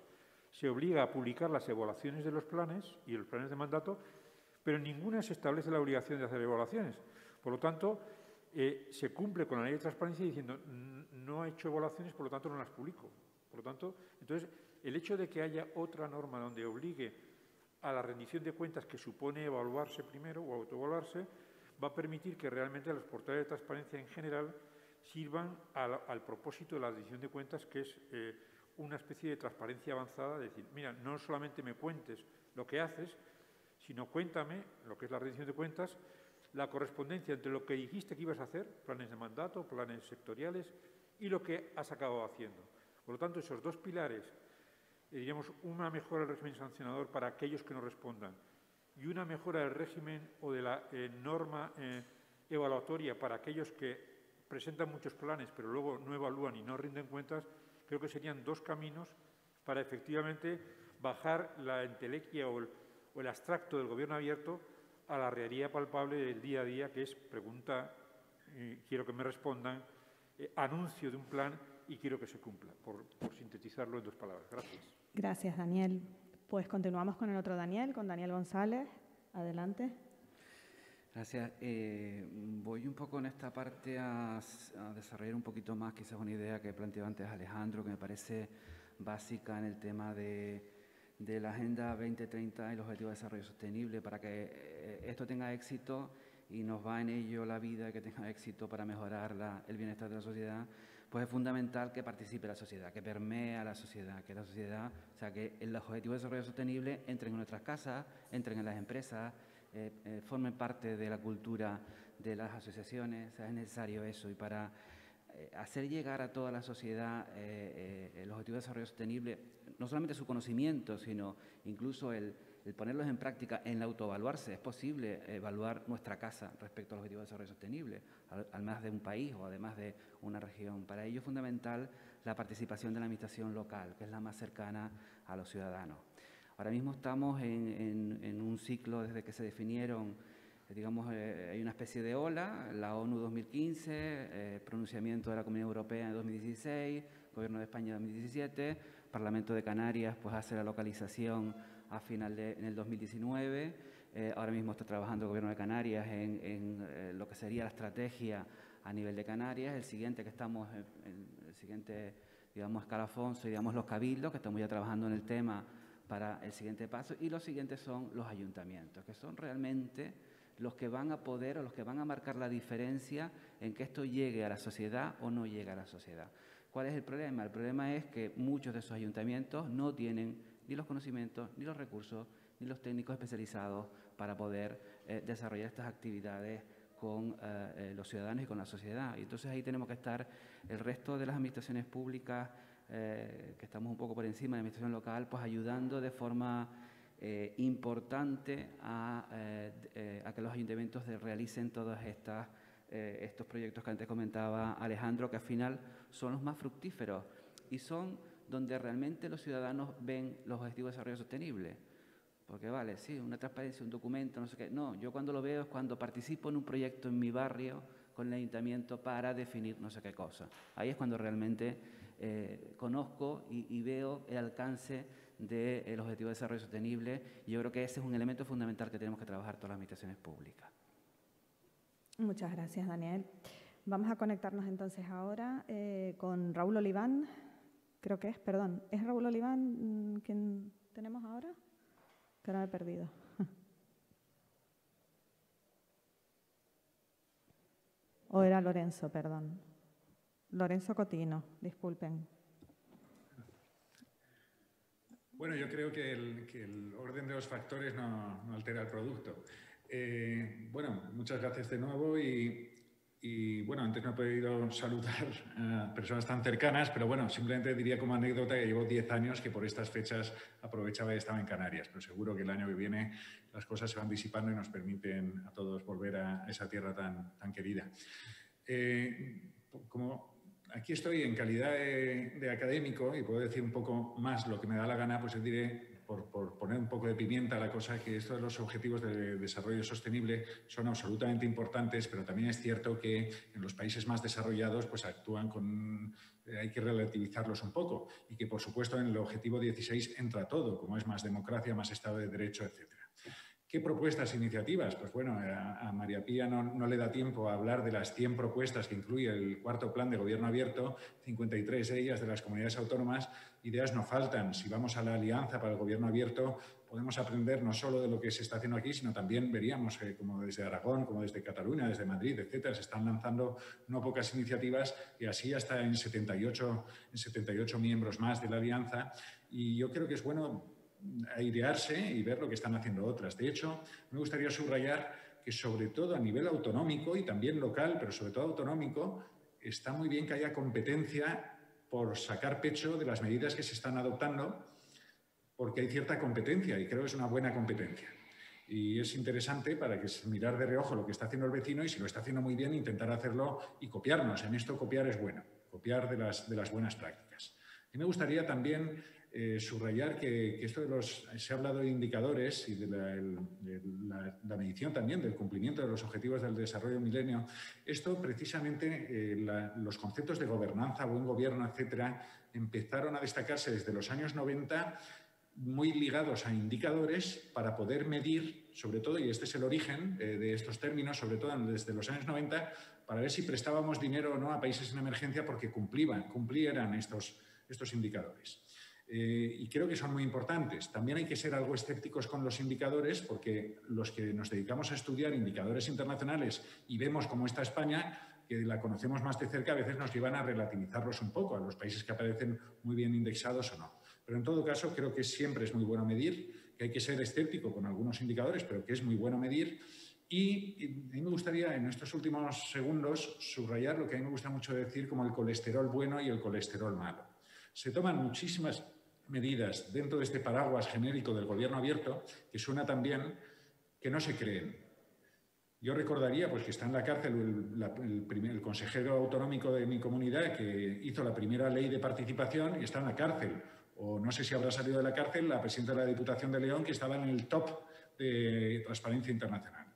se obliga a publicar las evaluaciones de los planes y los planes de mandato, pero en ninguna se establece la obligación de hacer evaluaciones. Por lo tanto, se cumple con la ley de transparencia diciendo no ha hecho evaluaciones, por lo tanto no las publico. Por lo tanto, entonces, el hecho de que haya otra norma donde obligue a la rendición de cuentas que supone evaluarse primero o autoevaluarse, va a permitir que realmente los portales de transparencia en general sirvan al propósito de la rendición de cuentas, que es una especie de transparencia avanzada, de decir, mira, no solamente me cuentes lo que haces, sino cuéntame lo que es la rendición de cuentas, la correspondencia entre lo que dijiste que ibas a hacer, planes de mandato, planes sectoriales, y lo que has acabado haciendo. Por lo tanto, esos 2 pilares, diríamos, una mejora del régimen sancionador para aquellos que no respondan y una mejora del régimen o de la norma evaluatoria para aquellos que presentan muchos planes pero luego no evalúan y no rinden cuentas, creo que serían 2 caminos para efectivamente bajar la entelequia o el abstracto del gobierno abierto a la realidad palpable del día a día, que es pregunta, quiero que me respondan, anuncio de un plan y quiero que se cumpla, por sintetizarlo en 2 palabras. Gracias. Gracias, Daniel. Pues continuamos con el otro Daniel, con Daniel González. Adelante. Gracias. Voy un poco en esta parte a desarrollar un poquito más quizás una idea que planteó antes Alejandro, que me parece básica en el tema de la Agenda 2030 y los Objetivos de Desarrollo Sostenible, para que esto tenga éxito y nos va en ello la vida, que tenga éxito para mejorar el bienestar de la sociedad, pues es fundamental que participe la sociedad, que permee a la sociedad, que la sociedad, o sea, que los Objetivos de Desarrollo Sostenible entren en nuestras casas, entren en las empresas, formen parte de la cultura de las asociaciones. O sea, es necesario eso, y para hacer llegar a toda la sociedad los Objetivos de Desarrollo Sostenible, no solamente su conocimiento, sino incluso el ponerlos en práctica, en autoevaluarse. Es posible evaluar nuestra casa respecto a los Objetivos de Desarrollo Sostenible, además de un país o además de una región. Para ello es fundamental la participación de la administración local, que es la más cercana a los ciudadanos. Ahora mismo estamos en un ciclo desde que se definieron, digamos, hay una especie de ola, la ONU 2015, pronunciamiento de la Comunidad Europea en 2016, Gobierno de España en 2017, Parlamento de Canarias pues hace la localización en el 2019, ahora mismo está trabajando el Gobierno de Canarias en lo que sería la estrategia a nivel de Canarias. El siguiente que estamos, el siguiente, digamos, escalafón, digamos, los cabildos, que estamos ya trabajando en el tema para el siguiente paso, y los siguientes son los ayuntamientos, que son realmente los que van a poder o los que van a marcar la diferencia en que esto llegue a la sociedad o no llegue a la sociedad. ¿Cuál es el problema? El problema es que muchos de esos ayuntamientos no tienen ni los conocimientos, ni los recursos, ni los técnicos especializados para poder desarrollar estas actividades con los ciudadanos y con la sociedad. Y entonces ahí tenemos que estar el resto de las administraciones públicas, que estamos un poco por encima de la administración local, pues ayudando de forma importante a que los ayuntamientos realicen todos estos proyectos que antes comentaba Alejandro, que al final son los más fructíferos y son donde realmente los ciudadanos ven los Objetivos de Desarrollo Sostenible. Porque vale, sí, una transparencia, un documento, no sé qué. No, yo cuando lo veo es cuando participo en un proyecto en mi barrio con el ayuntamiento para definir no sé qué cosa. Ahí es cuando realmente conozco y veo el alcance de los Objetivos de Desarrollo Sostenible, y yo creo que ese es un elemento fundamental que tenemos que trabajar todas las administraciones públicas. Muchas gracias, Daniel. Vamos a conectarnos entonces ahora con Raúl Oliván. Creo que es, perdón, ¿es Raúl Oliván quien tenemos ahora? Que ahora me he perdido. ¿O era Lorenzo, perdón? Lorenzo Cotino, disculpen. Bueno, yo creo que el orden de los factores no altera el producto. Bueno, muchas gracias de nuevo y bueno, antes no he podido saludar a personas tan cercanas, pero bueno, simplemente diría como anécdota que llevo 10 años que por estas fechas aprovechaba y estaba en Canarias, pero seguro que el año que viene las cosas se van disipando y nos permiten a todos volver a esa tierra tan querida. Como aquí estoy en calidad de académico y puedo decir un poco más lo que me da la gana, pues yo diré, por poner un poco de pimienta a la cosa, que estos de los objetivos de desarrollo sostenible son absolutamente importantes, pero también es cierto que en los países más desarrollados pues actúan hay que relativizarlos un poco y que, por supuesto, en el objetivo 16 entra todo, como es más democracia, más Estado de Derecho, etc. ¿Qué propuestas e iniciativas? Pues bueno, a María Pía no le da tiempo a hablar de las 100 propuestas que incluye el cuarto plan de gobierno abierto, 53 de ellas de las comunidades autónomas. Ideas no faltan. Si vamos a la Alianza para el Gobierno Abierto, podemos aprender no solo de lo que se está haciendo aquí, sino también veríamos como desde Aragón, como desde Cataluña, desde Madrid, etcétera, se están lanzando no pocas iniciativas y así hasta en 78 miembros más de la Alianza. Y yo creo que es bueno airearse y ver lo que están haciendo otras. De hecho, me gustaría subrayar que sobre todo a nivel autonómico y también local, pero sobre todo autonómico, está muy bien que haya competencia por sacar pecho de las medidas que se están adoptando, porque hay cierta competencia y creo que es una buena competencia. Y es interesante para que mirar de reojo lo que está haciendo el vecino y si lo está haciendo muy bien, intentar hacerlo y copiarnos. En esto copiar es bueno, copiar de las buenas prácticas. Y me gustaría también subrayar que esto se ha hablado de indicadores y de la medición también del cumplimiento de los objetivos del desarrollo milenio. Esto precisamente, los conceptos de gobernanza, buen gobierno, etcétera, empezaron a destacarse desde los años 90 muy ligados a indicadores para poder medir, sobre todo, y este es el origen de estos términos, sobre todo desde los años 90, para ver si prestábamos dinero o no a países en emergencia porque cumplieran estos indicadores. Y creo que son muy importantes. También hay que ser algo escépticos con los indicadores porque los que nos dedicamos a estudiar indicadores internacionales y vemos cómo está España, que la conocemos más de cerca, a veces nos llevan a relativizarlos un poco, a los países que aparecen muy bien indexados o no. Pero en todo caso creo que siempre es muy bueno medir, que hay que ser escéptico con algunos indicadores, pero que es muy bueno medir. Y a mí me gustaría en estos últimos segundos subrayar lo que a mí me gusta mucho decir como el colesterol bueno y el colesterol malo. Se toman muchísimas medidas dentro de este paraguas genérico del gobierno abierto, que suena también, que no se creen. Yo recordaría pues, que está en la cárcel el consejero autonómico de mi comunidad que hizo la primera ley de participación y está en la cárcel. O no sé si habrá salido de la cárcel la presidenta de la Diputación de León, que estaba en el top de Transparencia Internacional.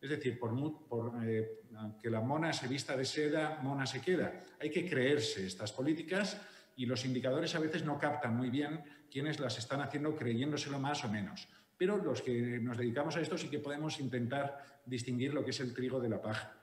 Es decir, aunque la mona se vista de seda, mona se queda. Hay que creerse estas políticas y los indicadores a veces no captan muy bien quiénes las están haciendo creyéndoselo más o menos. Pero los que nos dedicamos a esto sí que podemos intentar distinguir lo que es el trigo de la paja.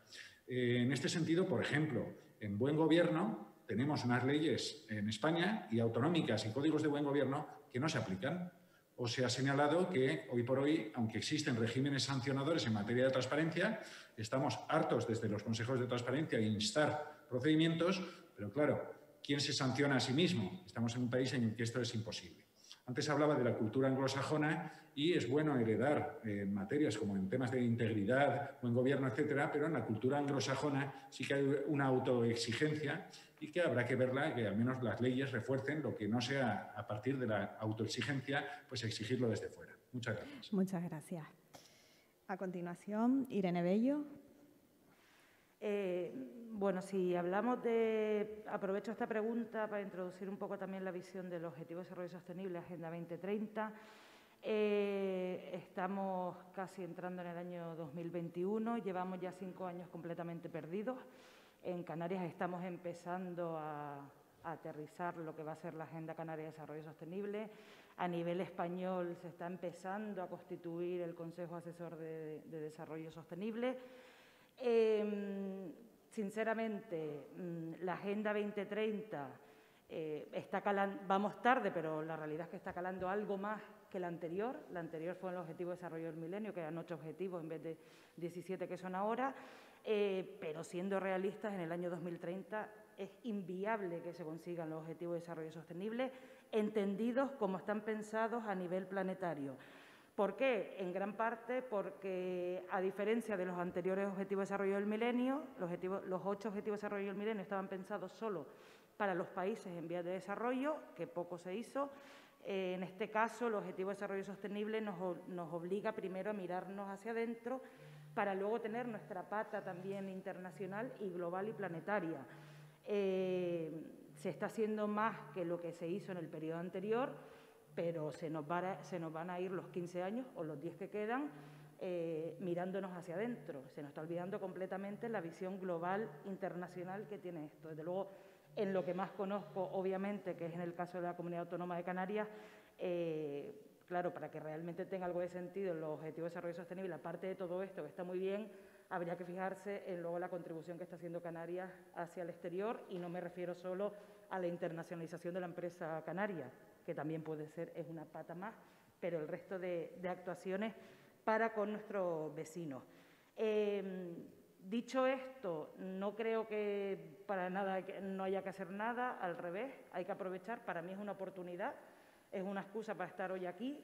En este sentido, por ejemplo, en buen gobierno tenemos unas leyes en España y autonómicas y códigos de buen gobierno que no se aplican. O se ha señalado que hoy por hoy, aunque existen regímenes sancionadores en materia de transparencia, estamos hartos desde los consejos de transparencia de instar procedimientos, pero claro, ¿quién se sanciona a sí mismo? Estamos en un país en el que esto es imposible. Antes hablaba de la cultura anglosajona y es bueno heredar en materias como en temas de integridad, buen gobierno, etcétera, pero en la cultura anglosajona sí que hay una autoexigencia y que habrá que verla, que al menos las leyes refuercen lo que no sea a partir de la autoexigencia, pues exigirlo desde fuera. Muchas gracias. Muchas gracias. A continuación, Irene Bello. Bueno, si hablamos aprovecho esta pregunta para introducir un poco también la visión del Objetivo de Desarrollo Sostenible, Agenda 2030. Estamos casi entrando en el año 2021, llevamos ya 5 años completamente perdidos. En Canarias estamos empezando a aterrizar lo que va a ser la Agenda Canaria de Desarrollo Sostenible. A nivel español se está empezando a constituir el Consejo Asesor de Desarrollo Sostenible. sinceramente, la Agenda 2030 vamos tarde, pero la realidad es que está calando algo más que la anterior. La anterior fue el Objetivo de Desarrollo del Milenio, que eran 8 objetivos en vez de 17 que son ahora, pero siendo realistas, en el año 2030 es inviable que se consigan los Objetivos de Desarrollo Sostenible, entendidos como están pensados a nivel planetario. ¿Por qué? En gran parte porque, a diferencia de los anteriores Objetivos de Desarrollo del Milenio, los 8 Objetivos de Desarrollo del Milenio estaban pensados solo para los países en vías de desarrollo, que poco se hizo. En este caso, el Objetivo de Desarrollo Sostenible nos obliga primero a mirarnos hacia adentro para luego tener nuestra pata también internacional y global y planetaria. Se está haciendo más que lo que se hizo en el periodo anterior, pero se nos van a ir los 15 años o los 10 que quedan mirándonos hacia adentro. Se nos está olvidando completamente la visión global internacional que tiene esto. Desde luego, en lo que más conozco, obviamente, que es en el caso de la Comunidad Autónoma de Canarias, claro, para que realmente tenga algo de sentido los Objetivos de Desarrollo Sostenible, aparte de todo esto, que está muy bien, habría que fijarse en luego la contribución que está haciendo Canarias hacia el exterior, y no me refiero solo a la internacionalización de la empresa canaria, que también puede ser, es una pata más, pero el resto de actuaciones para con nuestros vecinos. Dicho esto, no creo que para nada no haya que hacer nada, al revés, hay que aprovechar. Para mí es una oportunidad, es una excusa para estar hoy aquí,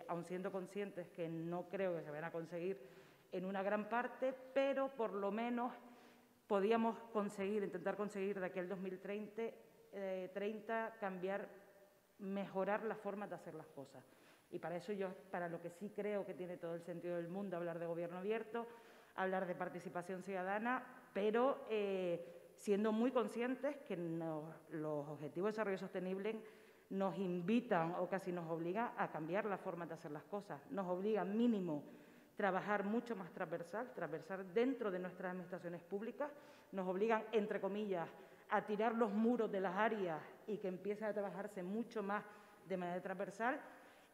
aun siendo conscientes que no creo que se vayan a conseguir en una gran parte, pero por lo menos podíamos intentar conseguir de aquí al 2030 cambiar, mejorar la forma de hacer las cosas. Y para eso para lo que sí creo que tiene todo el sentido del mundo, hablar de gobierno abierto, hablar de participación ciudadana, pero siendo muy conscientes que los Objetivos de Desarrollo Sostenible nos invitan o casi nos obligan a cambiar la forma de hacer las cosas. Nos obligan mínimo trabajar mucho más transversal dentro de nuestras administraciones públicas, nos obligan, entre comillas, a tirar los muros de las áreas y que empiece a trabajarse mucho más de manera transversal,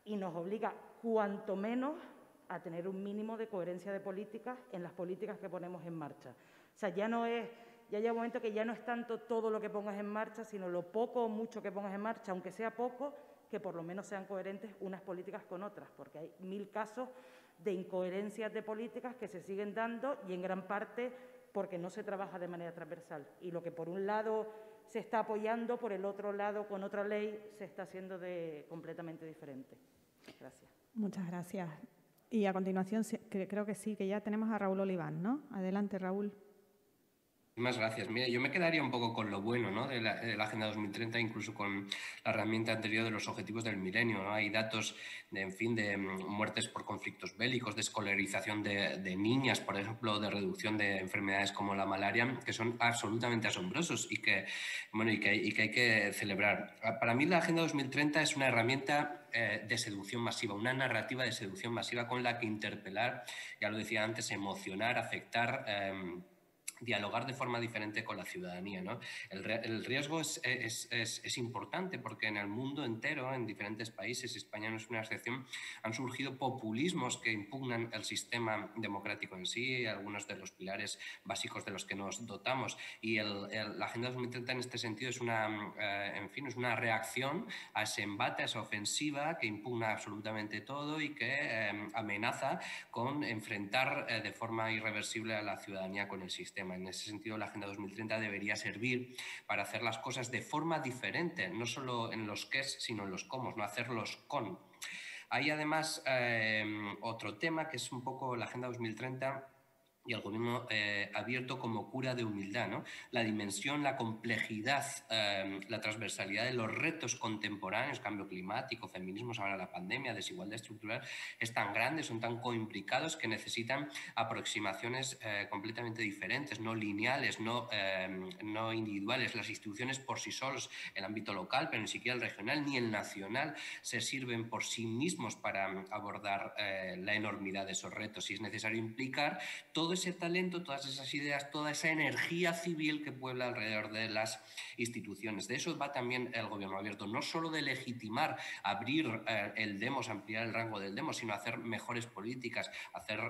y nos obliga, cuanto menos, a tener un mínimo de coherencia de políticas en las políticas que ponemos en marcha. O sea, ya llega un momento que ya no es tanto todo lo que pongas en marcha, sino lo poco o mucho que pongas en marcha, aunque sea poco, que por lo menos sean coherentes unas políticas con otras, porque hay 1000 casos de incoherencias de políticas que se siguen dando, y en gran parte porque no se trabaja de manera transversal. Y lo que por un lado se está apoyando, por el otro lado, con otra ley, se está haciendo completamente diferente. Gracias. Muchas gracias. Y a continuación, creo que sí, que ya tenemos a Raúl Oliván, ¿no? Adelante, Raúl. Muchas gracias. Mira, yo me quedaría un poco con lo bueno, ¿no?, de la Agenda 2030, incluso con la herramienta anterior de los Objetivos del Milenio, ¿no? Hay datos de muertes por conflictos bélicos, de escolarización de niñas, por ejemplo, de reducción de enfermedades como la malaria, que son absolutamente asombrosos y que hay que celebrar. Para mí la Agenda 2030 es una herramienta de seducción masiva, una narrativa de seducción masiva con la que interpelar, ya lo decía antes, emocionar, afectar, dialogar de forma diferente con la ciudadanía, ¿no? El riesgo es importante porque en el mundo entero, en diferentes países, España no es una excepción, han surgido populismos que impugnan el sistema democrático en sí, algunos de los pilares básicos de los que nos dotamos. Y la Agenda 2030 en este sentido es una reacción a ese embate, a esa ofensiva que impugna absolutamente todo y que amenaza con enfrentar de forma irreversible a la ciudadanía con el sistema. En ese sentido, la Agenda 2030 debería servir para hacer las cosas de forma diferente, no solo en los qués, sino en los cómo, no hacerlos con. Hay además otro tema que es un poco la Agenda 2030 y el gobierno abierto como cura de humildad, ¿no? La dimensión, la complejidad, la transversalidad de los retos contemporáneos, cambio climático, feminismos, ahora la pandemia, desigualdad estructural, es tan grande, son tan coimbricados que necesitan aproximaciones completamente diferentes, no lineales, no individuales. Las instituciones por sí solos, el ámbito local, pero ni siquiera el regional ni el nacional, se sirven por sí mismos para abordar la enormidad de esos retos, y es necesario implicar todo ese talento, todas esas ideas, toda esa energía civil que puebla alrededor de las instituciones. De eso va también el gobierno abierto, no solo de legitimar, abrir el demos, ampliar el rango del demos, sino hacer mejores políticas, hacer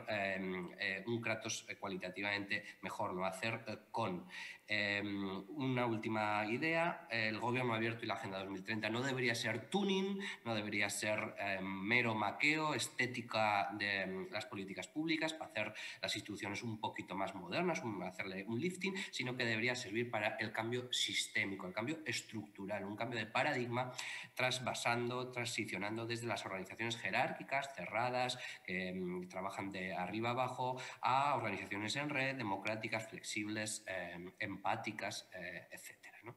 un Kratos cualitativamente mejor, no hacer con. Una última idea, el gobierno abierto y la Agenda 2030 no debería ser tuning, no debería ser mero maqueo, estética de las políticas públicas para hacer las instituciones un poquito más modernas, hacerle un lifting, sino que debería servir para el cambio sistémico, el cambio estructural, un cambio de paradigma trasvasando, transicionando desde las organizaciones jerárquicas, cerradas, que trabajan de arriba abajo, a organizaciones en red, democráticas, flexibles, empáticas, etcétera, ¿no?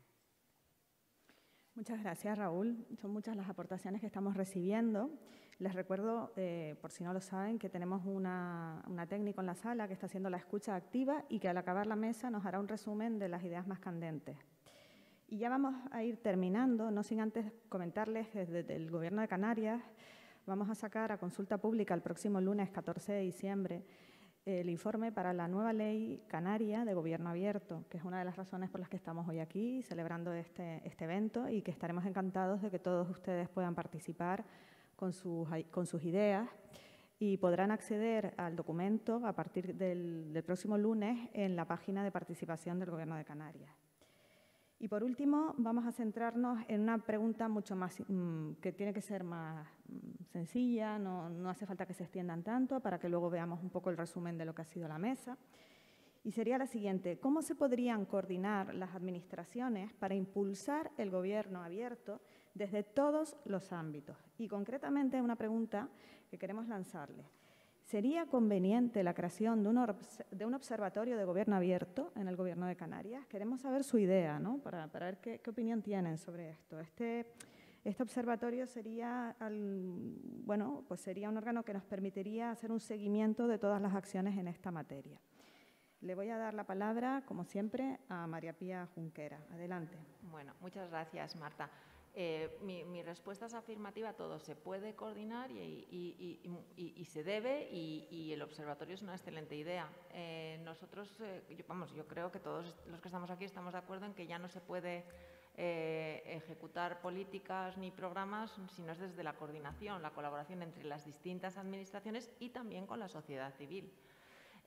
Muchas gracias, Raúl. Son muchas las aportaciones que estamos recibiendo. Les recuerdo, por si no lo saben, que tenemos una técnica en la sala que está haciendo la escucha activa y que al acabar la mesa nos hará un resumen de las ideas más candentes. Y ya vamos a ir terminando, no sin antes comentarles que desde el Gobierno de Canarias vamos a sacar a consulta pública el próximo lunes 14 de diciembre el informe para la nueva ley canaria de gobierno abierto, que es una de las razones por las que estamos hoy aquí celebrando este evento y que estaremos encantados de que todos ustedes puedan participar con sus ideas y podrán acceder al documento a partir del próximo lunes en la página de participación del Gobierno de Canarias. Y por último, vamos a centrarnos en una pregunta mucho más, que tiene que ser más sencilla, no hace falta que se extiendan tanto para que luego veamos un poco el resumen de lo que ha sido la mesa. Y sería la siguiente: ¿cómo se podrían coordinar las administraciones para impulsar el gobierno abierto desde todos los ámbitos? Y concretamente una pregunta que queremos lanzarles. ¿Sería conveniente la creación de un observatorio de gobierno abierto en el Gobierno de Canarias? Queremos saber su idea, ¿no? Para ver qué opinión tienen sobre esto. Este observatorio sería, pues sería un órgano que nos permitiría hacer un seguimiento de todas las acciones en esta materia. Le voy a dar la palabra, como siempre, a María Pía Junquera. Adelante. Bueno, muchas gracias, Marta. Mi respuesta es afirmativa a todo. Se puede coordinar y se debe, y el observatorio es una excelente idea. Nosotros, yo creo que todos los que estamos aquí estamos de acuerdo en que ya no se puede ejecutar políticas ni programas si no es desde la coordinación, la colaboración entre las distintas administraciones y también con la sociedad civil.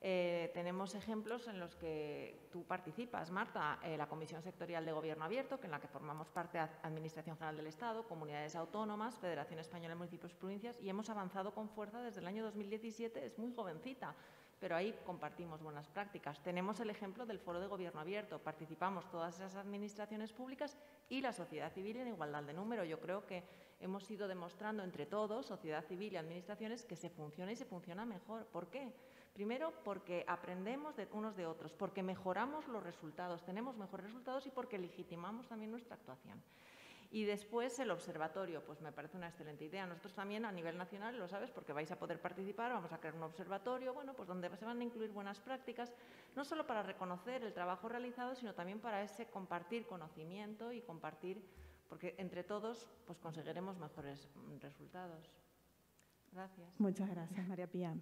Tenemos ejemplos en los que tú participas, Marta, la Comisión Sectorial de Gobierno Abierto, en la que formamos parte Administración General del Estado, comunidades autónomas, Federación Española de Municipios y Provincias, y hemos avanzado con fuerza desde el año 2017, es muy jovencita, pero ahí compartimos buenas prácticas. Tenemos el ejemplo del Foro de Gobierno Abierto, participamos todas esas administraciones públicas y la sociedad civil en igualdad de número. Yo creo que hemos ido demostrando entre todos, sociedad civil y administraciones, que se funciona y se funciona mejor. ¿Por qué? Primero, porque aprendemos de unos de otros, porque mejoramos los resultados, tenemos mejores resultados y porque legitimamos también nuestra actuación. Y después el observatorio, pues me parece una excelente idea. Nosotros también a nivel nacional, lo sabes, porque vais a poder participar, vamos a crear un observatorio, pues donde se van a incluir buenas prácticas, no solo para reconocer el trabajo realizado, sino también para ese compartir conocimiento y compartir, porque entre todos pues conseguiremos mejores resultados. Gracias. Muchas gracias, María Pía.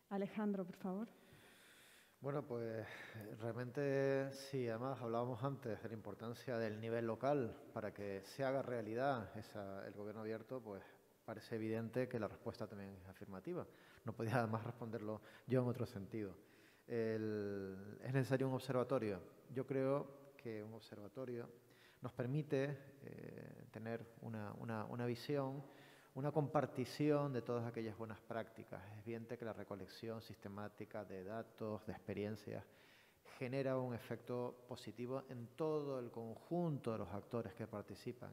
Alejandro, por favor. Bueno, pues realmente sí, además hablábamos antes de la importancia del nivel local para que se haga realidad el gobierno abierto, pues parece evidente que la respuesta también es afirmativa. No podía además responderlo yo en otro sentido. ¿Es necesario un observatorio? Yo creo que un observatorio nos permite tener una visión, una compartición de todas aquellas buenas prácticas. Es evidente que la recolección sistemática de datos, de experiencias, genera un efecto positivo en todo el conjunto de los actores que participan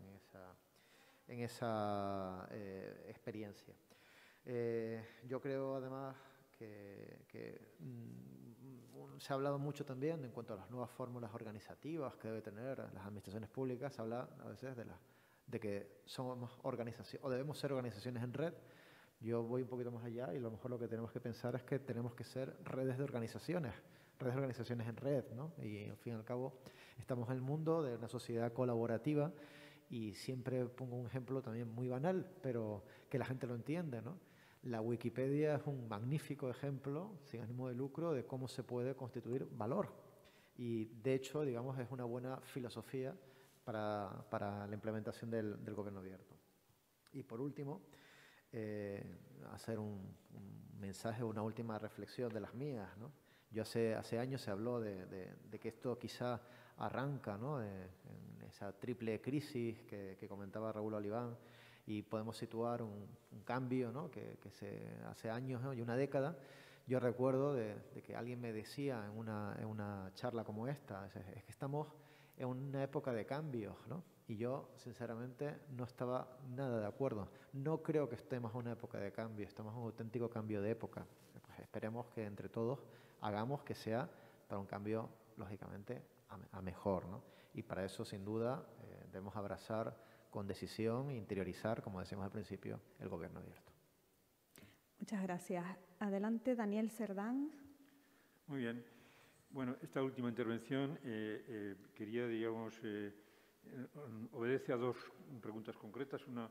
en esa experiencia. Yo creo, además, que se ha hablado mucho también en cuanto a las nuevas fórmulas organizativas que debe tener las administraciones públicas. Se habla a veces de que somos organizaciones o debemos ser organizaciones en red. Yo voy un poquito más allá y a lo mejor lo que tenemos que pensar es que tenemos que ser redes de organizaciones en red, ¿no? Y al fin y al cabo estamos en el mundo de una sociedad colaborativa y siempre pongo un ejemplo también muy banal, pero que la gente lo entiende, ¿no? La Wikipedia es un magnífico ejemplo, sin ánimo de lucro, de cómo se puede constituir valor. Y, de hecho, digamos, es una buena filosofía para la implementación del gobierno abierto. Y, por último, hacer un mensaje, una última reflexión de las mías, ¿no? Yo hace años se habló de que esto quizá arranca, ¿no?, en esa triple crisis que comentaba Raúl Oliván, y podemos situar un cambio, ¿no?, que hace años, ¿no?, y una década. Yo recuerdo de que alguien me decía en una charla como esta, es que estamos en una época de cambios, ¿no? Y yo, sinceramente, no estaba nada de acuerdo. No creo que estemos en una época de cambio, estamos en un auténtico cambio de época. Pues esperemos que entre todos hagamos que sea para un cambio, lógicamente, a mejor, ¿no? Y para eso, sin duda, debemos abrazar con decisión e interiorizar, como decíamos al principio, el gobierno abierto. Muchas gracias. Adelante, Daniel Cerdán. Muy bien. Bueno, esta última intervención quería, digamos, obedece a dos preguntas concretas. Una,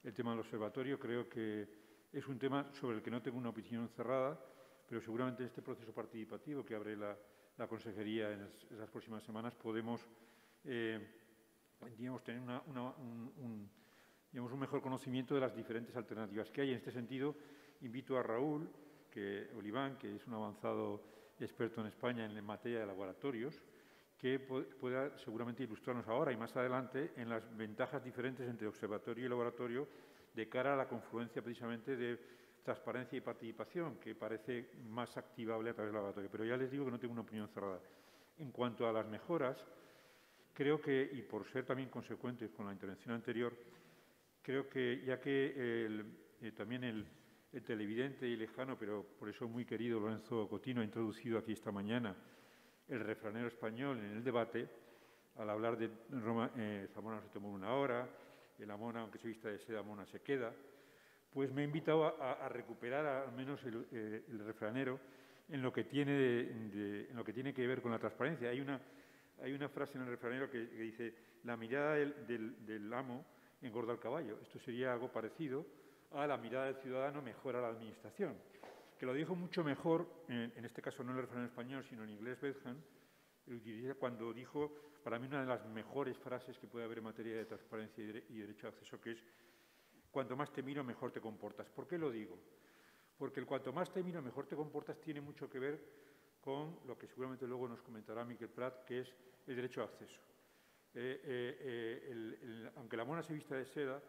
el tema del observatorio. Creo que es un tema sobre el que no tengo una opinión cerrada, pero seguramente en este proceso participativo que abre la Consejería en las próximas semanas podemos digamos, tener un mejor conocimiento de las diferentes alternativas que hay. En este sentido, invito a Raúl Oliván, que es un avanzado experto en España en materia de laboratorios, que pueda seguramente ilustrarnos ahora y más adelante en las ventajas diferentes entre observatorio y laboratorio de cara a la confluencia precisamente de transparencia y participación, que parece más activable a través del laboratorio. Pero ya les digo que no tengo una opinión cerrada. En cuanto a las mejoras, creo que, y por ser también consecuentes con la intervención anterior, creo que ya que también el televidente y lejano, pero por eso muy querido Lorenzo Cotino ha introducido aquí esta mañana el refranero español en el debate, al hablar de Zamora no se tomó una hora, la mona, aunque se vista de seda, mona se queda, pues me ha invitado a recuperar al menos el refranero en lo que tiene que ver con la transparencia. Hay una frase en el refranero que dice: la mirada del amo engorda al caballo. Esto sería algo parecido a la mirada del ciudadano mejora la administración, que lo dijo mucho mejor, en este caso no en el refranero español, sino en inglés, Bentham, cuando dijo, para mí, una de las mejores frases que puede haber en materia de transparencia y derecho de acceso, que es: cuanto más te miro, mejor te comportas. ¿Por qué lo digo? Porque el cuanto más te miro, mejor te comportas tiene mucho que ver con lo que seguramente luego nos comentará Miquel Prat, que es el derecho de acceso. Aunque la mona se vista de seda,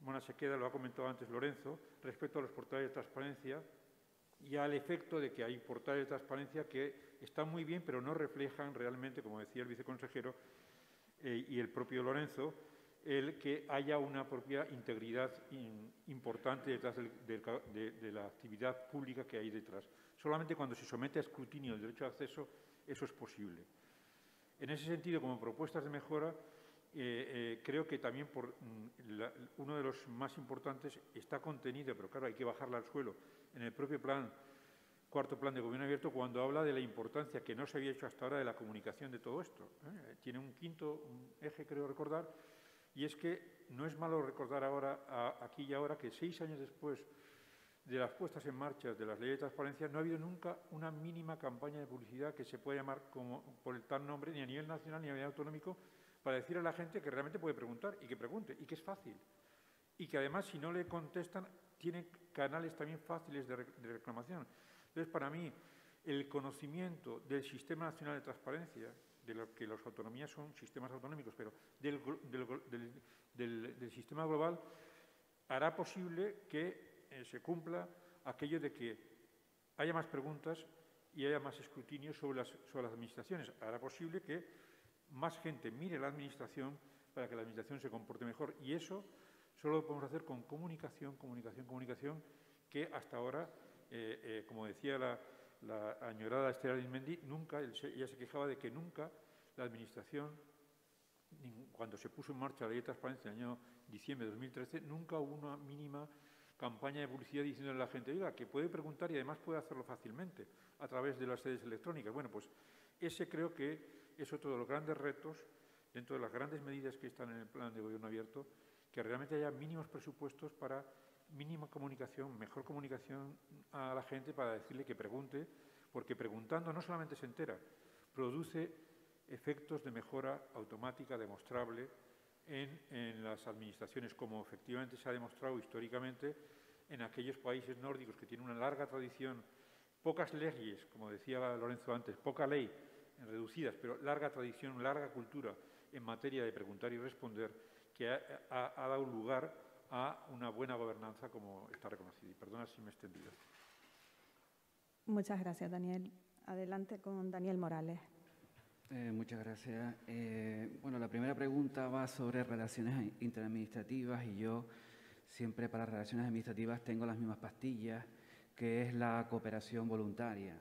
mona se queda, lo ha comentado antes Lorenzo, respecto a los portales de transparencia y al efecto de que hay portales de transparencia que están muy bien, pero no reflejan realmente, como decía el viceconsejero y el propio Lorenzo, el que haya una propia integridad importante detrás de la actividad pública que hay detrás. Solamente cuando se somete a escrutinio el derecho de acceso, eso es posible. En ese sentido, como propuestas de mejora, creo que también uno de los más importantes está contenido, pero claro, hay que bajarla al suelo, en el propio cuarto plan de gobierno abierto, cuando habla de la importancia que no se había hecho hasta ahora de la comunicación de todo esto. Tiene un quinto eje, creo recordar, y es que no es malo recordar ahora, aquí y ahora, que 6 años después de las puestas en marcha de las leyes de transparencia no ha habido nunca una mínima campaña de publicidad que se pueda llamar por el tal nombre, ni a nivel nacional ni a nivel autonómico, para decir a la gente que realmente puede preguntar y que pregunte, y que es fácil. Y que además, si no le contestan, tiene canales también fáciles de reclamación. Entonces, para mí, el conocimiento del Sistema Nacional de Transparencia, de lo que las autonomías son sistemas autonómicos, pero del sistema global, hará posible que se cumpla aquello de que haya más preguntas y haya más escrutinio sobre las administraciones. Hará posible que más gente mire la administración para que la administración se comporte mejor. Y eso solo lo podemos hacer con comunicación, que hasta ahora, como decía la añorada Esther Arizmendi, nunca, ella se quejaba de que nunca la administración, cuando se puso en marcha la ley de transparencia en el año diciembre de 2013, nunca hubo una mínima campaña de publicidad diciéndole a la gente, oiga, que puede preguntar y además puede hacerlo fácilmente a través de las sedes electrónicas. Bueno, pues ese creo que es otro de los grandes retos, dentro de las grandes medidas que están en el plan de gobierno abierto, que realmente haya mínimos presupuestos para mínima comunicación, mejor comunicación a la gente para decirle que pregunte, porque preguntando no solamente se entera, produce efectos de mejora automática demostrable en las administraciones, como efectivamente se ha demostrado históricamente en aquellos países nórdicos que tienen una larga tradición, pocas leyes, como decía Lorenzo antes, poca ley, reducidas, pero larga tradición, larga cultura en materia de preguntar y responder, que ha dado lugar a una buena gobernanza como está reconocida. Y perdona si me he extendido. Muchas gracias, Daniel. Adelante con Daniel Morales. Muchas gracias. Bueno, la primera pregunta va sobre relaciones interadministrativas y yo siempre para relaciones administrativas tengo las mismas pastillas, que es la cooperación voluntaria.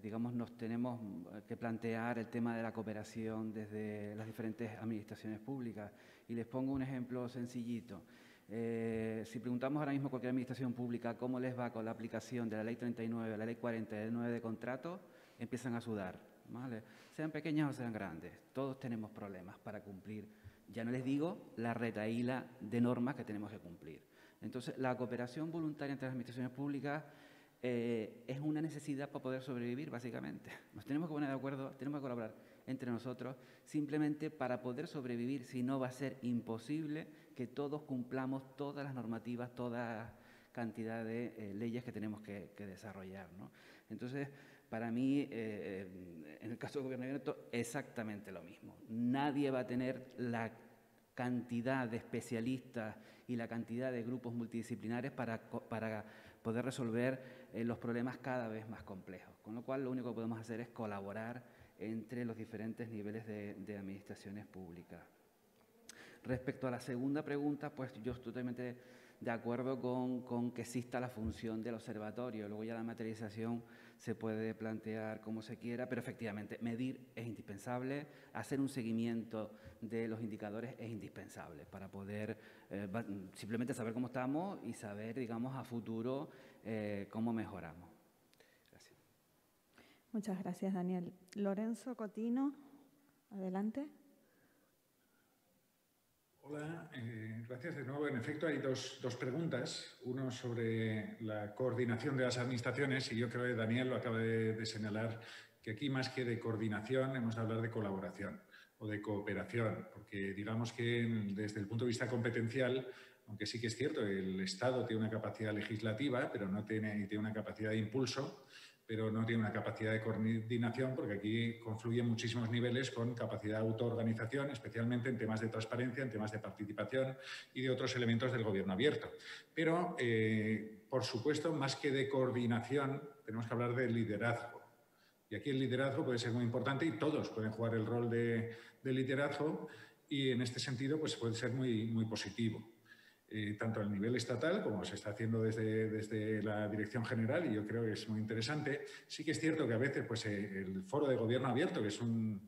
Digamos, nos tenemos que plantear el tema de la cooperación desde las diferentes administraciones públicas. Y les pongo un ejemplo sencillito. Si preguntamos ahora mismo a cualquier administración pública cómo les va con la aplicación de la Ley 39, la Ley 40 y la Ley 9 de contrato, empiezan a sudar, ¿vale? Sean pequeñas o sean grandes, todos tenemos problemas para cumplir. Ya no les digo la retahíla de normas que tenemos que cumplir. Entonces, la cooperación voluntaria entre las administraciones públicas es una necesidad para poder sobrevivir, básicamente. Nos tenemos que poner de acuerdo, tenemos que colaborar entre nosotros, simplemente para poder sobrevivir, si no va a ser imposible que todos cumplamos todas las normativas, toda cantidad de leyes que tenemos que desarrollar, ¿no? Entonces, para mí, en el caso del gobierno abierto, exactamente lo mismo. Nadie va a tener la cantidad de especialistas y la cantidad de grupos multidisciplinares para poder resolver los problemas cada vez más complejos. Con lo cual, lo único que podemos hacer es colaborar entre los diferentes niveles de administraciones públicas. Respecto a la segunda pregunta, pues yo estoy totalmente de acuerdo con que exista la función del observatorio. Luego ya la materialización se puede plantear como se quiera, pero efectivamente medir es indispensable, hacer un seguimiento de los indicadores es indispensable para poder simplemente saber cómo estamos y saber, digamos, a futuro cómo mejoramos. Gracias. Muchas gracias, Daniel. Lorenzo Cotino, adelante. Hola, gracias de nuevo. En efecto, hay dos preguntas. Uno sobre la coordinación de las administraciones y yo creo que Daniel lo acaba de señalar, que aquí más que de coordinación hemos de hablar de colaboración o de cooperación, porque digamos que desde el punto de vista competencial, aunque sí que es cierto, el Estado tiene una capacidad legislativa, pero no tiene una capacidad de impulso, pero no tiene una capacidad de coordinación porque aquí confluyen muchísimos niveles con capacidad de autoorganización, especialmente en temas de transparencia, en temas de participación y de otros elementos del gobierno abierto. Pero, por supuesto, más que de coordinación, tenemos que hablar de liderazgo. Y aquí el liderazgo puede ser muy importante y todos pueden jugar el rol de liderazgo y en este sentido pues puede ser muy positivo. Tanto a nivel estatal, como se está haciendo desde la Dirección General, y yo creo que es muy interesante. Sí que es cierto que a veces pues, el foro de gobierno abierto, que es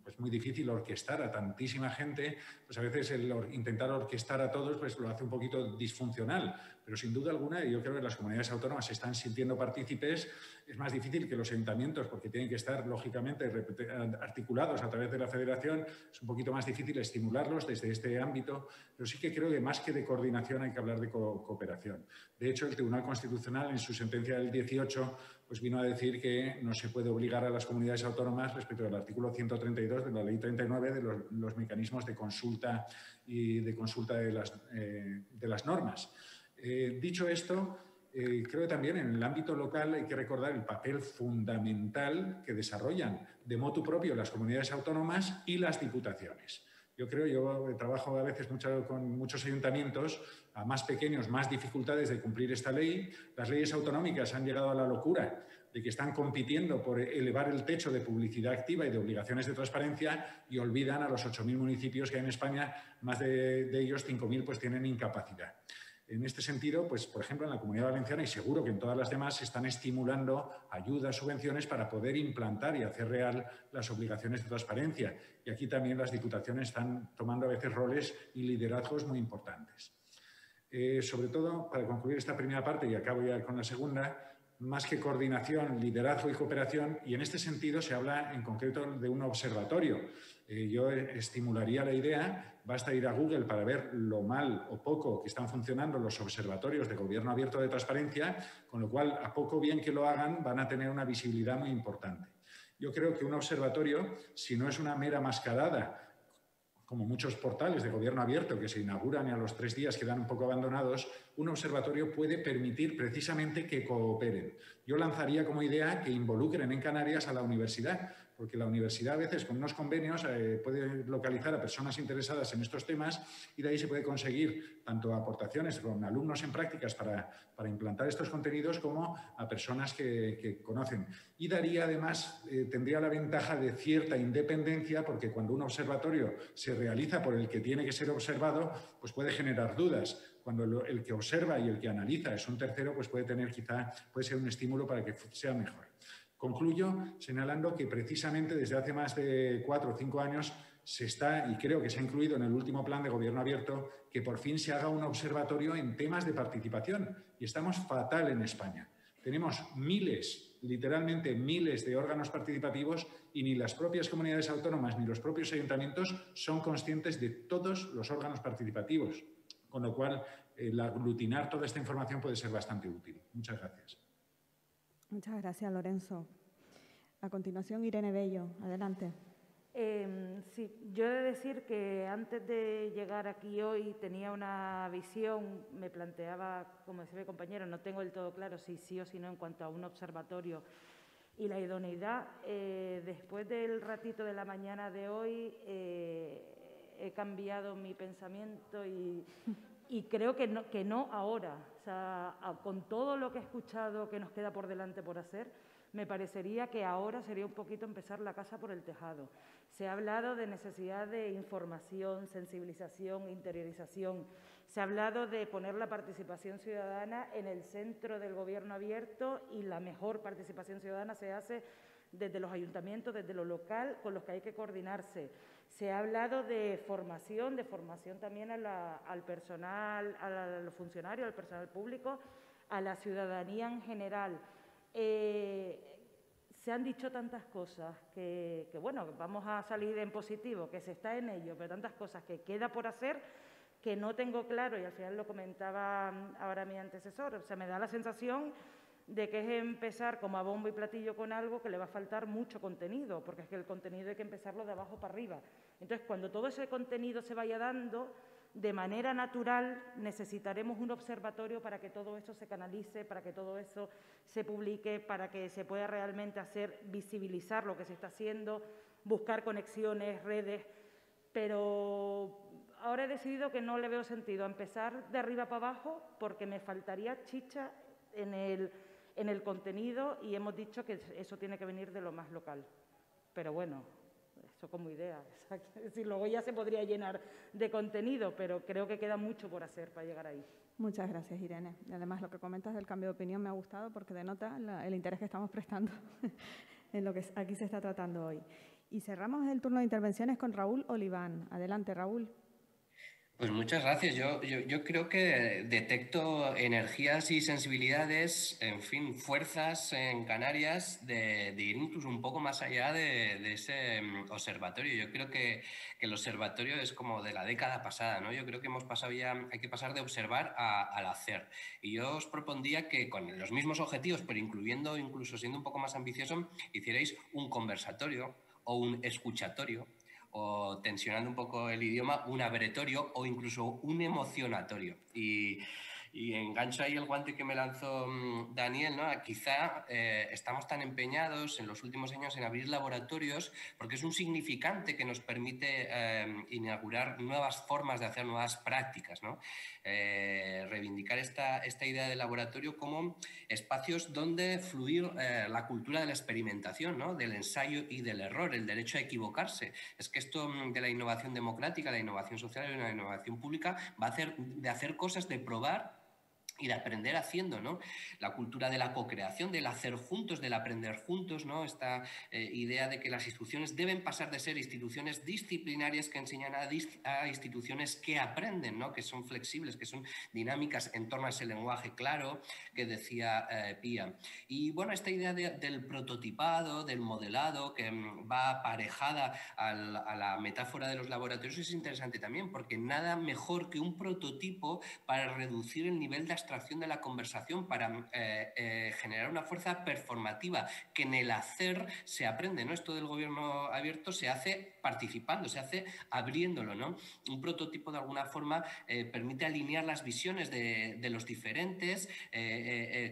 pues, muy difícil orquestar a tantísima gente, pues a veces intentar orquestar a todos pues, lo hace un poquito disfuncional. Pero sin duda alguna, yo creo que las comunidades autónomas se están sintiendo partícipes. Es más difícil que los ayuntamientos, porque tienen que estar, lógicamente, articulados a través de la federación. Es un poquito más difícil estimularlos desde este ámbito, pero sí que creo que más que de coordinación hay que hablar de cooperación. De hecho, el Tribunal Constitucional, en su sentencia del 18, pues vino a decir que no se puede obligar a las comunidades autónomas respecto del artículo 132 de la Ley 39 de los mecanismos de consulta y de consulta de las normas. Dicho esto, creo que también en el ámbito local hay que recordar el papel fundamental que desarrollan de motu propio las comunidades autónomas y las diputaciones. Yo trabajo a veces con muchos ayuntamientos, a más pequeños, más dificultades de cumplir esta ley. Las leyes autonómicas han llegado a la locura de que están compitiendo por elevar el techo de publicidad activa y de obligaciones de transparencia y olvidan a los 8.000 municipios que hay en España, más de ellos 5.000 pues tienen incapacidad. En este sentido, pues, por ejemplo, en la Comunidad Valenciana y seguro que en todas las demás se están estimulando ayudas, subvenciones para poder implantar y hacer real las obligaciones de transparencia. Y aquí también las diputaciones están tomando a veces roles y liderazgos muy importantes. Sobre todo, para concluir esta primera parte y acabo ya con la segunda, más que coordinación, liderazgo y cooperación, y en este sentido se habla en concreto de un observatorio. Yo estimularía la idea, basta ir a Google para ver lo mal o poco que están funcionando los observatorios de gobierno abierto de transparencia, con lo cual, a poco bien que lo hagan, van a tener una visibilidad muy importante. Yo creo que un observatorio, si no es una mera mascarada, como muchos portales de gobierno abierto que se inauguran y a los 3 días quedan un poco abandonados, un observatorio puede permitir precisamente que cooperen. Yo lanzaría como idea que involucren en Canarias a la universidad, porque la universidad a veces con unos convenios puede localizar a personas interesadas en estos temas y de ahí se puede conseguir tanto aportaciones con alumnos en prácticas para implantar estos contenidos como a personas que conocen. Y daría además, tendría la ventaja de cierta independencia, porque cuando un observatorio se realiza por el que tiene que ser observado, pues puede generar dudas. Cuando el que observa y el que analiza es un tercero, pues puede ser un estímulo para que sea mejor. Concluyo señalando que precisamente desde hace más de 4 o 5 años se está, y creo que se ha incluido en el último plan de gobierno abierto, que por fin se haga un observatorio en temas de participación. Y estamos fatal en España. Tenemos miles, literalmente miles de órganos participativos y ni las propias comunidades autónomas ni los propios ayuntamientos son conscientes de todos los órganos participativos. Con lo cual, el aglutinar toda esta información puede ser bastante útil. Muchas gracias. Muchas gracias, Lorenzo. A continuación, Irene Bello. Adelante. Sí, yo he de decir que antes de llegar aquí hoy tenía una visión, me planteaba, como decía mi compañero, no tengo del todo claro si sí o si no en cuanto a un observatorio y la idoneidad. Después del ratito de la mañana de hoy he cambiado mi pensamiento y creo que no ahora. O sea, con todo lo que he escuchado que nos queda por delante por hacer, me parecería que ahora sería un poquito empezar la casa por el tejado. Se ha hablado de necesidad de información, sensibilización, interiorización. Se ha hablado de poner la participación ciudadana en el centro del gobierno abierto y la mejor participación ciudadana se hace desde los ayuntamientos, desde lo local, con los que hay que coordinarse. Se ha hablado de formación también al personal, a los funcionarios, al personal público, a la ciudadanía en general. Se han dicho tantas cosas que bueno, vamos a salir en positivo, que se está en ello, pero tantas cosas que queda por hacer que no tengo claro, y al final lo comentaba ahora mi antecesor, o sea, me da la sensación de que es empezar como a bombo y platillo con algo que le va a faltar mucho contenido, porque es que el contenido hay que empezarlo de abajo para arriba. Entonces, cuando todo ese contenido se vaya dando, de manera natural necesitaremos un observatorio para que todo eso se canalice, para que todo eso se publique, para que se pueda realmente hacer visibilizar lo que se está haciendo, buscar conexiones, redes, pero ahora he decidido que no le veo sentido a empezar de arriba para abajo porque me faltaría chicha en el contenido y hemos dicho que eso tiene que venir de lo más local. Pero bueno, eso como idea. Es decir, luego ya se podría llenar de contenido, pero creo que queda mucho por hacer para llegar ahí. Muchas gracias, Irene. Y además, lo que comentas del cambio de opinión me ha gustado porque denota el interés que estamos prestando en lo que aquí se está tratando hoy. Y cerramos el turno de intervenciones con Raúl Oliván. Adelante, Raúl. Pues muchas gracias. Yo creo que detecto energías y sensibilidades, en fin, fuerzas en Canarias de ir incluso un poco más allá de ese observatorio. Yo creo que el observatorio es como de la década pasada, ¿no? Yo creo que hemos pasado ya, hay que pasar de observar al hacer. Y yo os propondría que con los mismos objetivos, pero incluyendo, incluso siendo un poco más ambicioso, hicierais un conversatorio o un escuchatorio, o tensionando un poco el idioma, un abretorio o incluso un emocionatorio. Y engancho ahí el guante que me lanzó Daniel, ¿no? Quizá estamos tan empeñados en los últimos años en abrir laboratorios porque es un significante que nos permite inaugurar nuevas formas de hacer nuevas prácticas, ¿no? Reivindicar esta idea de laboratorio como espacios donde fluir la cultura de la experimentación, ¿no? Del ensayo y del error, el derecho a equivocarse. Es que esto de la innovación democrática, la innovación social y la innovación pública va a hacer cosas de probar y de aprender haciendo, ¿no? La cultura de la co-creación, del hacer juntos, del aprender juntos, ¿no? Esta idea de que las instituciones deben pasar de ser instituciones disciplinarias que enseñan a instituciones que aprenden, ¿no? Que son flexibles, que son dinámicas en torno a ese lenguaje claro que decía Pía. Y bueno, esta idea del prototipado, del modelado, que va aparejada a la metáfora de los laboratorios es interesante también, porque nada mejor que un prototipo para reducir el nivel de abstracción de la conversación, para generar una fuerza performativa que en el hacer se aprende, ¿no? Esto del gobierno abierto se hace participando, se hace abriéndolo, ¿no? Un prototipo de alguna forma permite alinear las visiones de los diferentes,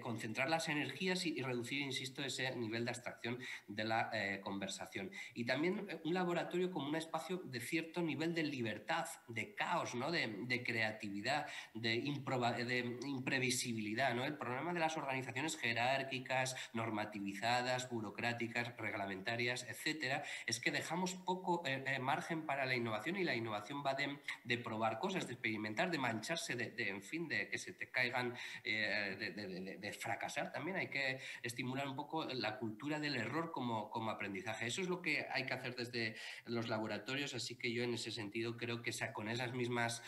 concentrar las energías y reducir, insisto, ese nivel de abstracción de la conversación. Y también un laboratorio como un espacio de cierto nivel de libertad, de caos, ¿no? de creatividad, de imprevisibilidad, ¿no? El problema de las organizaciones jerárquicas, normativizadas, burocráticas, reglamentarias, etcétera, es que dejamos poco margen para la innovación, y la innovación va de probar cosas, de experimentar, de mancharse, en fin, de que se te caigan, de fracasar también. Hay que estimular un poco la cultura del error como aprendizaje. Eso es lo que hay que hacer desde los laboratorios, así que yo en ese sentido creo que con esas mismas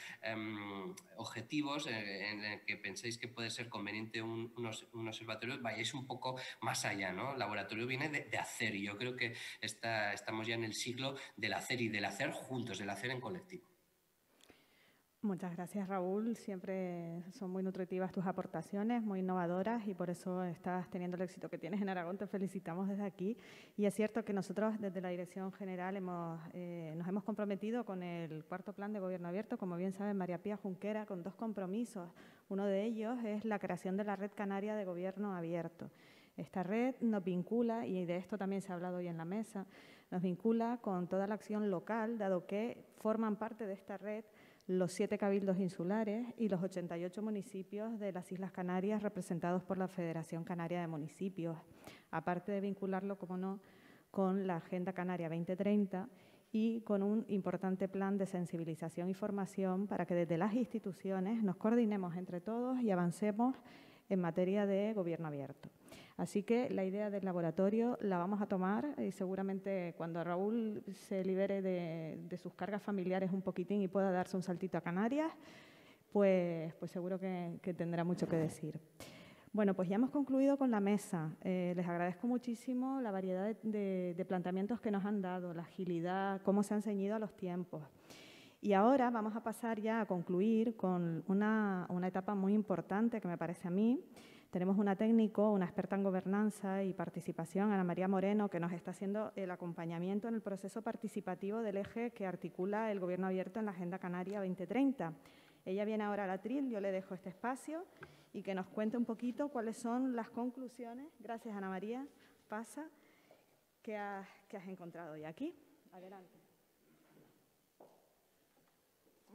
objetivos en el que penséis que puede ser conveniente un observatorio, vayáis un poco más allá, ¿no? El laboratorio viene de hacer, y yo creo que estamos ya en el siglo del hacer, y del hacer juntos, del hacer en colectivo. Muchas gracias, Raúl. Siempre son muy nutritivas tus aportaciones, muy innovadoras, y por eso estás teniendo el éxito que tienes en Aragón. Te felicitamos desde aquí. Y es cierto que nosotros desde la Dirección General nos hemos comprometido con el cuarto Plan de Gobierno Abierto, como bien sabe María Pía Junquera, con 2 compromisos. Uno de ellos es la creación de la Red Canaria de Gobierno Abierto. Esta red nos vincula, y de esto también se ha hablado hoy en la mesa, nos vincula con toda la acción local, dado que forman parte de esta red los 7 cabildos insulares y los 88 municipios de las Islas Canarias representados por la Federación Canaria de Municipios, aparte de vincularlo, como no, con la Agenda Canaria 2030 y con un importante plan de sensibilización y formación para que desde las instituciones nos coordinemos entre todos y avancemos en materia de gobierno abierto. Así que la idea del laboratorio la vamos a tomar, y seguramente cuando Raúl se libere de sus cargas familiares un poquitín y pueda darse un saltito a Canarias, pues seguro que tendrá mucho que decir. Bueno, pues ya hemos concluido con la mesa. Les agradezco muchísimo la variedad de planteamientos que nos han dado, la agilidad, cómo se han ceñido a los tiempos. Y ahora vamos a pasar ya a concluir con una etapa muy importante que me parece a mí. Tenemos una técnico, una experta en gobernanza y participación, Ana María Moreno, que nos está haciendo el acompañamiento en el proceso participativo del eje que articula el Gobierno Abierto en la Agenda Canaria 2030. Ella viene ahora al atril, yo le dejo este espacio y que nos cuente un poquito cuáles son las conclusiones. Gracias, Ana María. Pasa, que has encontrado hoy aquí. Adelante.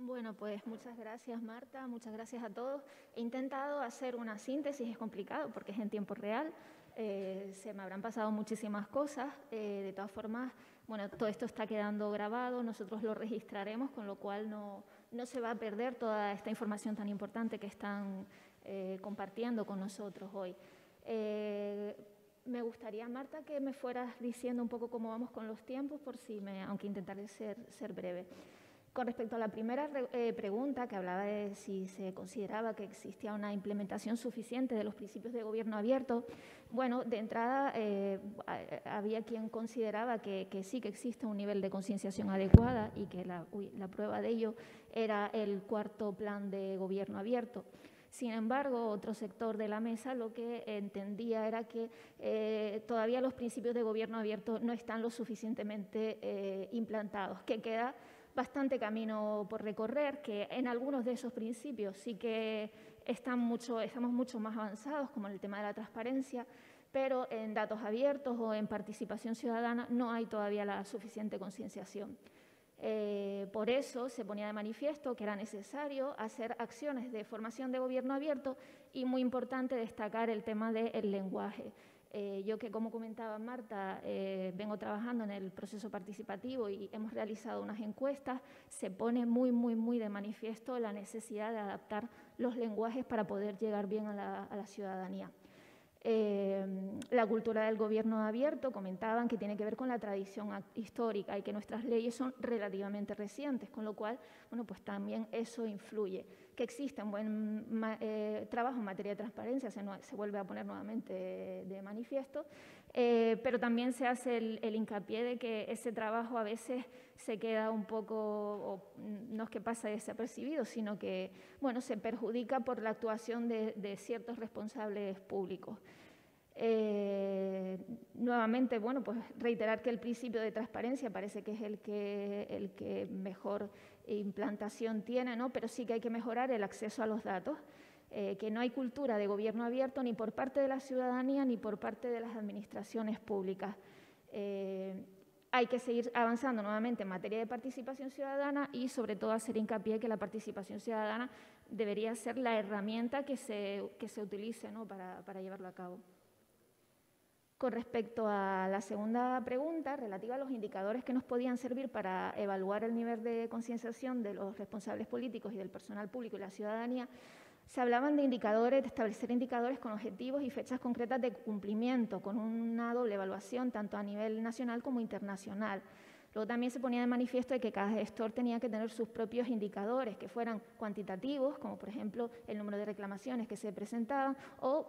Bueno, pues muchas gracias, Marta, muchas gracias a todos. He intentado hacer una síntesis, es complicado porque es en tiempo real, se me habrán pasado muchísimas cosas, de todas formas, bueno, todo esto está quedando grabado, nosotros lo registraremos, con lo cual no se va a perder toda esta información tan importante que están compartiendo con nosotros hoy. Me gustaría, Marta, que me fueras diciendo un poco cómo vamos con los tiempos, aunque intentaré ser breve. Con respecto a la primera pregunta, que hablaba de si se consideraba que existía una implementación suficiente de los principios de gobierno abierto, bueno, de entrada había quien consideraba que sí que existe un nivel de concienciación adecuada y que la prueba de ello era el cuarto plan de gobierno abierto. Sin embargo, otro sector de la mesa lo que entendía era que todavía los principios de gobierno abierto no están lo suficientemente implantados, que queda bastante camino por recorrer, que en algunos de esos principios sí que estamos mucho más avanzados, como en el tema de la transparencia, pero en datos abiertos o en participación ciudadana no hay todavía la suficiente concienciación. Por eso se ponía de manifiesto que era necesario hacer acciones de formación de gobierno abierto y, muy importante, destacar el tema del lenguaje. Yo, que como comentaba Marta, vengo trabajando en el proceso participativo y hemos realizado unas encuestas, se pone muy de manifiesto la necesidad de adaptar los lenguajes para poder llegar bien a la ciudadanía. La cultura del gobierno abierto, comentaban que tiene que ver con la tradición histórica y que nuestras leyes son relativamente recientes, con lo cual, bueno, pues también eso influye. Que existe un buen trabajo en materia de transparencia, se vuelve a poner nuevamente de manifiesto, pero también se hace el hincapié de que ese trabajo a veces se queda un poco, o no es que pasa desapercibido, sino que, bueno, se perjudica por la actuación de ciertos responsables públicos. Nuevamente, bueno, pues reiterar que el principio de transparencia parece que es el que mejor implantación tiene, ¿no? Pero sí que hay que mejorar el acceso a los datos, que no hay cultura de gobierno abierto ni por parte de la ciudadanía ni por parte de las administraciones públicas. Hay que seguir avanzando nuevamente en materia de participación ciudadana y sobre todo hacer hincapié que la participación ciudadana debería ser la herramienta que se utilice, ¿no? para llevarlo a cabo. Con respecto a la segunda pregunta, relativa a los indicadores que nos podían servir para evaluar el nivel de concienciación de los responsables políticos y del personal público y la ciudadanía, se hablaban de indicadores, de establecer indicadores con objetivos y fechas concretas de cumplimiento, con una doble evaluación tanto a nivel nacional como internacional. Luego también se ponía de manifiesto de que cada gestor tenía que tener sus propios indicadores, que fueran cuantitativos, como por ejemplo el número de reclamaciones que se presentaban, o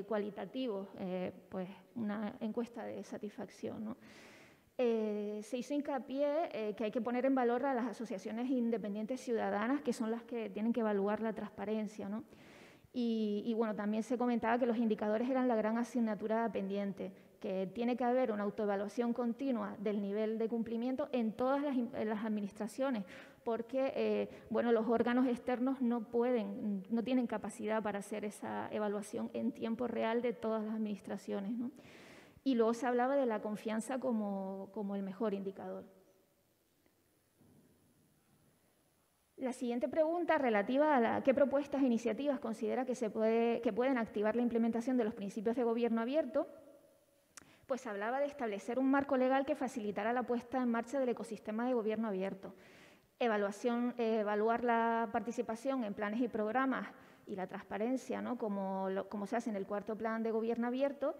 cualitativos, pues una encuesta de satisfacción, ¿no? Se hizo hincapié que hay que poner en valor a las asociaciones independientes ciudadanas, que son las que tienen que evaluar la transparencia, ¿no? Y bueno, también se comentaba que los indicadores eran la gran asignatura pendiente, que tiene que haber una autoevaluación continua del nivel de cumplimiento en todas las administraciones, porque bueno, los órganos externos no tienen capacidad para hacer esa evaluación en tiempo real de todas las administraciones, ¿no? Y luego se hablaba de la confianza como el mejor indicador. La siguiente pregunta, relativa a qué propuestas e iniciativas considera que pueden activar la implementación de los principios de gobierno abierto, pues hablaba de establecer un marco legal que facilitara la puesta en marcha del ecosistema de gobierno abierto, evaluar la participación en planes y programas y la transparencia, ¿no? como se hace en el cuarto plan de gobierno abierto,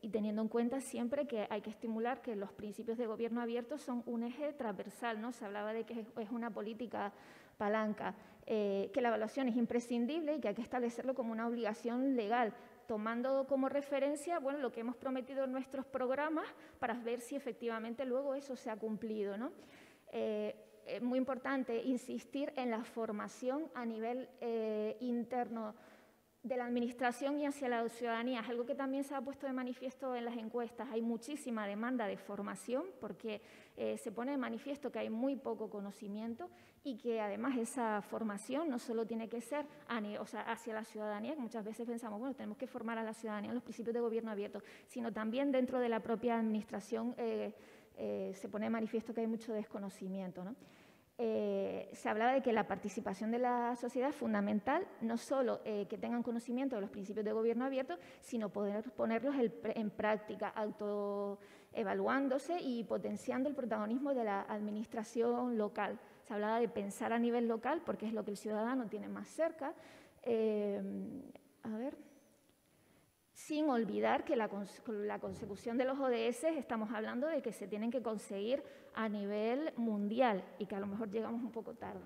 y teniendo en cuenta siempre que hay que estimular que los principios de gobierno abierto son un eje transversal, ¿no? Se hablaba de que es una política palanca, que la evaluación es imprescindible y que hay que establecerlo como una obligación legal, tomando como referencia, bueno, lo que hemos prometido en nuestros programas para ver si efectivamente luego eso se ha cumplido, ¿no? Es muy importante insistir en la formación a nivel interno de la Administración y hacia la ciudadanía. Es algo que también se ha puesto de manifiesto en las encuestas. Hay muchísima demanda de formación porque se pone de manifiesto que hay muy poco conocimiento y que además esa formación no solo tiene que ser hacia la ciudadanía, que muchas veces pensamos, bueno, tenemos que formar a la ciudadanía en los principios de gobierno abierto, sino también dentro de la propia Administración se pone de manifiesto que hay mucho desconocimiento, ¿no? Se hablaba de que la participación de la sociedad es fundamental, no solo que tengan conocimiento de los principios de gobierno abierto, sino poder ponerlos en práctica, autoevaluándose y potenciando el protagonismo de la administración local. Se hablaba de pensar a nivel local, porque es lo que el ciudadano tiene más cerca. Sin olvidar que la consecución de los ODS estamos hablando de que se tienen que conseguir a nivel mundial y que a lo mejor llegamos un poco tarde.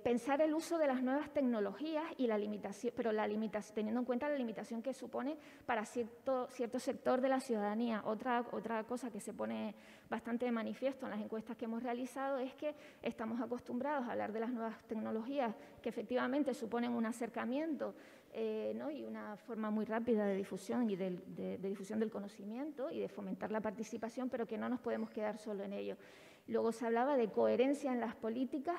Pensar el uso de las nuevas tecnologías y la limitación, teniendo en cuenta la limitación que supone para cierto sector de la ciudadanía. Otra cosa que se pone bastante de manifiesto en las encuestas que hemos realizado es que estamos acostumbrados a hablar de las nuevas tecnologías que efectivamente suponen un acercamiento, ¿no? Y una forma muy rápida de difusión y de difusión del conocimiento y de fomentar la participación, pero que no nos podemos quedar solo en ello. Luego se hablaba de coherencia en las políticas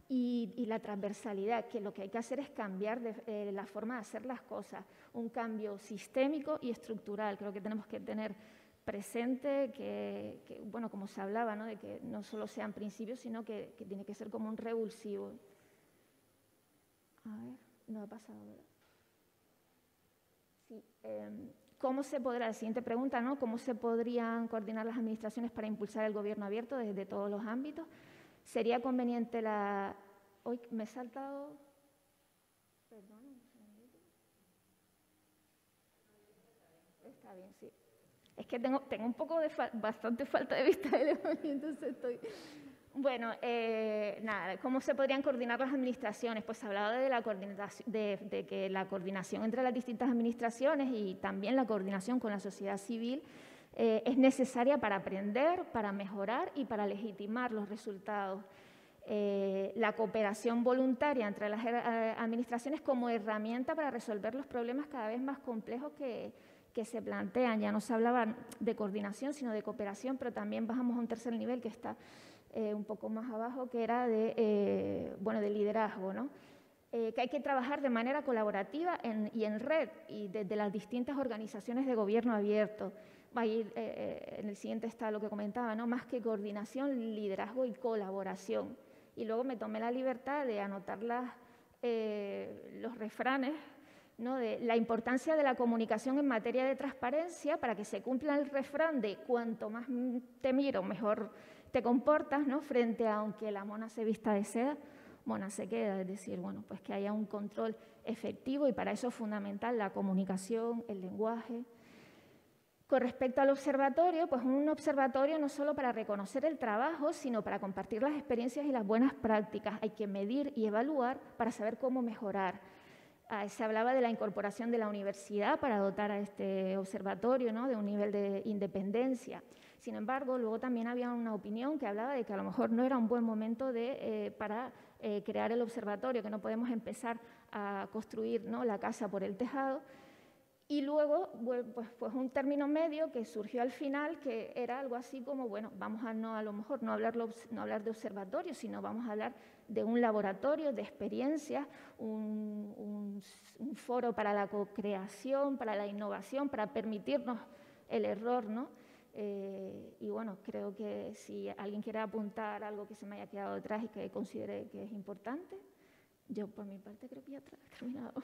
y la transversalidad, que lo que hay que hacer es cambiar la forma de hacer las cosas, un cambio sistémico y estructural. Creo que tenemos que tener presente que bueno, como se hablaba, ¿no? De que no solo sean principios, sino que tiene que ser como un revulsivo. A ver, no ha pasado, ¿verdad? Sí, ¿cómo se podrá, la siguiente pregunta, ¿no? ¿Cómo se podrían coordinar las administraciones para impulsar el gobierno abierto desde todos los ámbitos? Sería conveniente hoy me he saltado Es que tengo un poco de bastante falta de vista de y entonces estoy... Bueno, nada, ¿cómo se podrían coordinar las administraciones? Pues se hablaba de la coordinación, de que la coordinación entre las distintas administraciones y también la coordinación con la sociedad civil es necesaria para aprender, para mejorar y para legitimar los resultados. La cooperación voluntaria entre las administraciones como herramienta para resolver los problemas cada vez más complejos que se plantean. Ya no se hablaba de coordinación, sino de cooperación, pero también bajamos a un tercer nivel que está un poco más abajo, que era de liderazgo, ¿no? Que hay que trabajar de manera colaborativa y en red y desde las distintas organizaciones de gobierno abierto. Ahí, en el siguiente está lo que comentaba, ¿no? Más que coordinación, liderazgo y colaboración. Y luego me tomé la libertad de anotar los refranes, ¿no? De la importancia de la comunicación en materia de transparencia para que se cumpla el refrán de cuanto más te miro, mejor te comportas, ¿no? Frente a aunque la mona se vista de seda, mona se queda. Es decir, bueno, pues que haya un control efectivo y para eso es fundamental la comunicación, el lenguaje. Con respecto al observatorio, pues un observatorio no solo para reconocer el trabajo, sino para compartir las experiencias y las buenas prácticas. Hay que medir y evaluar para saber cómo mejorar. Se hablaba de la incorporación de la universidad para dotar a este observatorio, ¿no? De un nivel de independencia. Sin embargo, luego también había una opinión que hablaba de que a lo mejor no era un buen momento para crear el observatorio, que no podemos empezar a construir, ¿no? La casa por el tejado. Y luego, pues un término medio que surgió al final, que era algo así como, bueno, vamos a lo mejor no hablar de observatorio, sino vamos a hablar de un laboratorio de experiencias, un foro para la co-creación, para la innovación, para permitirnos el error, ¿no? Y bueno, creo que si alguien quiere apuntar algo que se me haya quedado detrás y que considere que es importante, yo por mi parte creo que ya he terminado.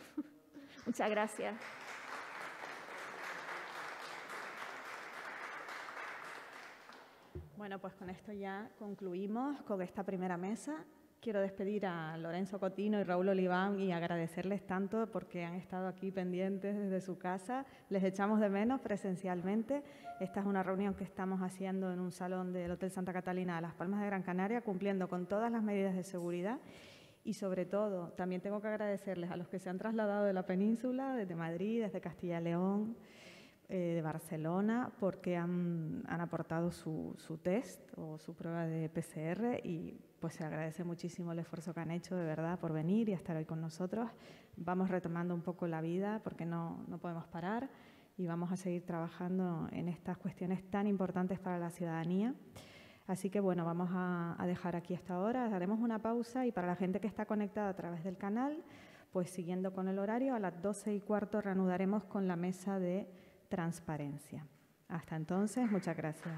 Muchas gracias. Bueno, pues con esto ya concluimos con esta primera mesa. Quiero despedir a Lorenzo Cotino y Raúl Oliván y agradecerles tanto porque han estado aquí pendientes desde su casa. Les echamos de menos presencialmente. Esta es una reunión que estamos haciendo en un salón del Hotel Santa Catalina de Las Palmas de Gran Canaria, cumpliendo con todas las medidas de seguridad. Y sobre todo, también tengo que agradecerles a los que se han trasladado de la península, desde Madrid, desde Castilla y León, de Barcelona, porque han aportado su test o su prueba de PCR y pues se agradece muchísimo el esfuerzo que han hecho, de verdad, por venir y estar hoy con nosotros. Vamos retomando un poco la vida porque no podemos parar y vamos a seguir trabajando en estas cuestiones tan importantes para la ciudadanía. Así que, bueno, vamos a dejar aquí hasta ahora, haremos una pausa y para la gente que está conectada a través del canal, pues siguiendo con el horario, a las 12:15 reanudaremos con la mesa de transparencia. Hasta entonces, muchas gracias.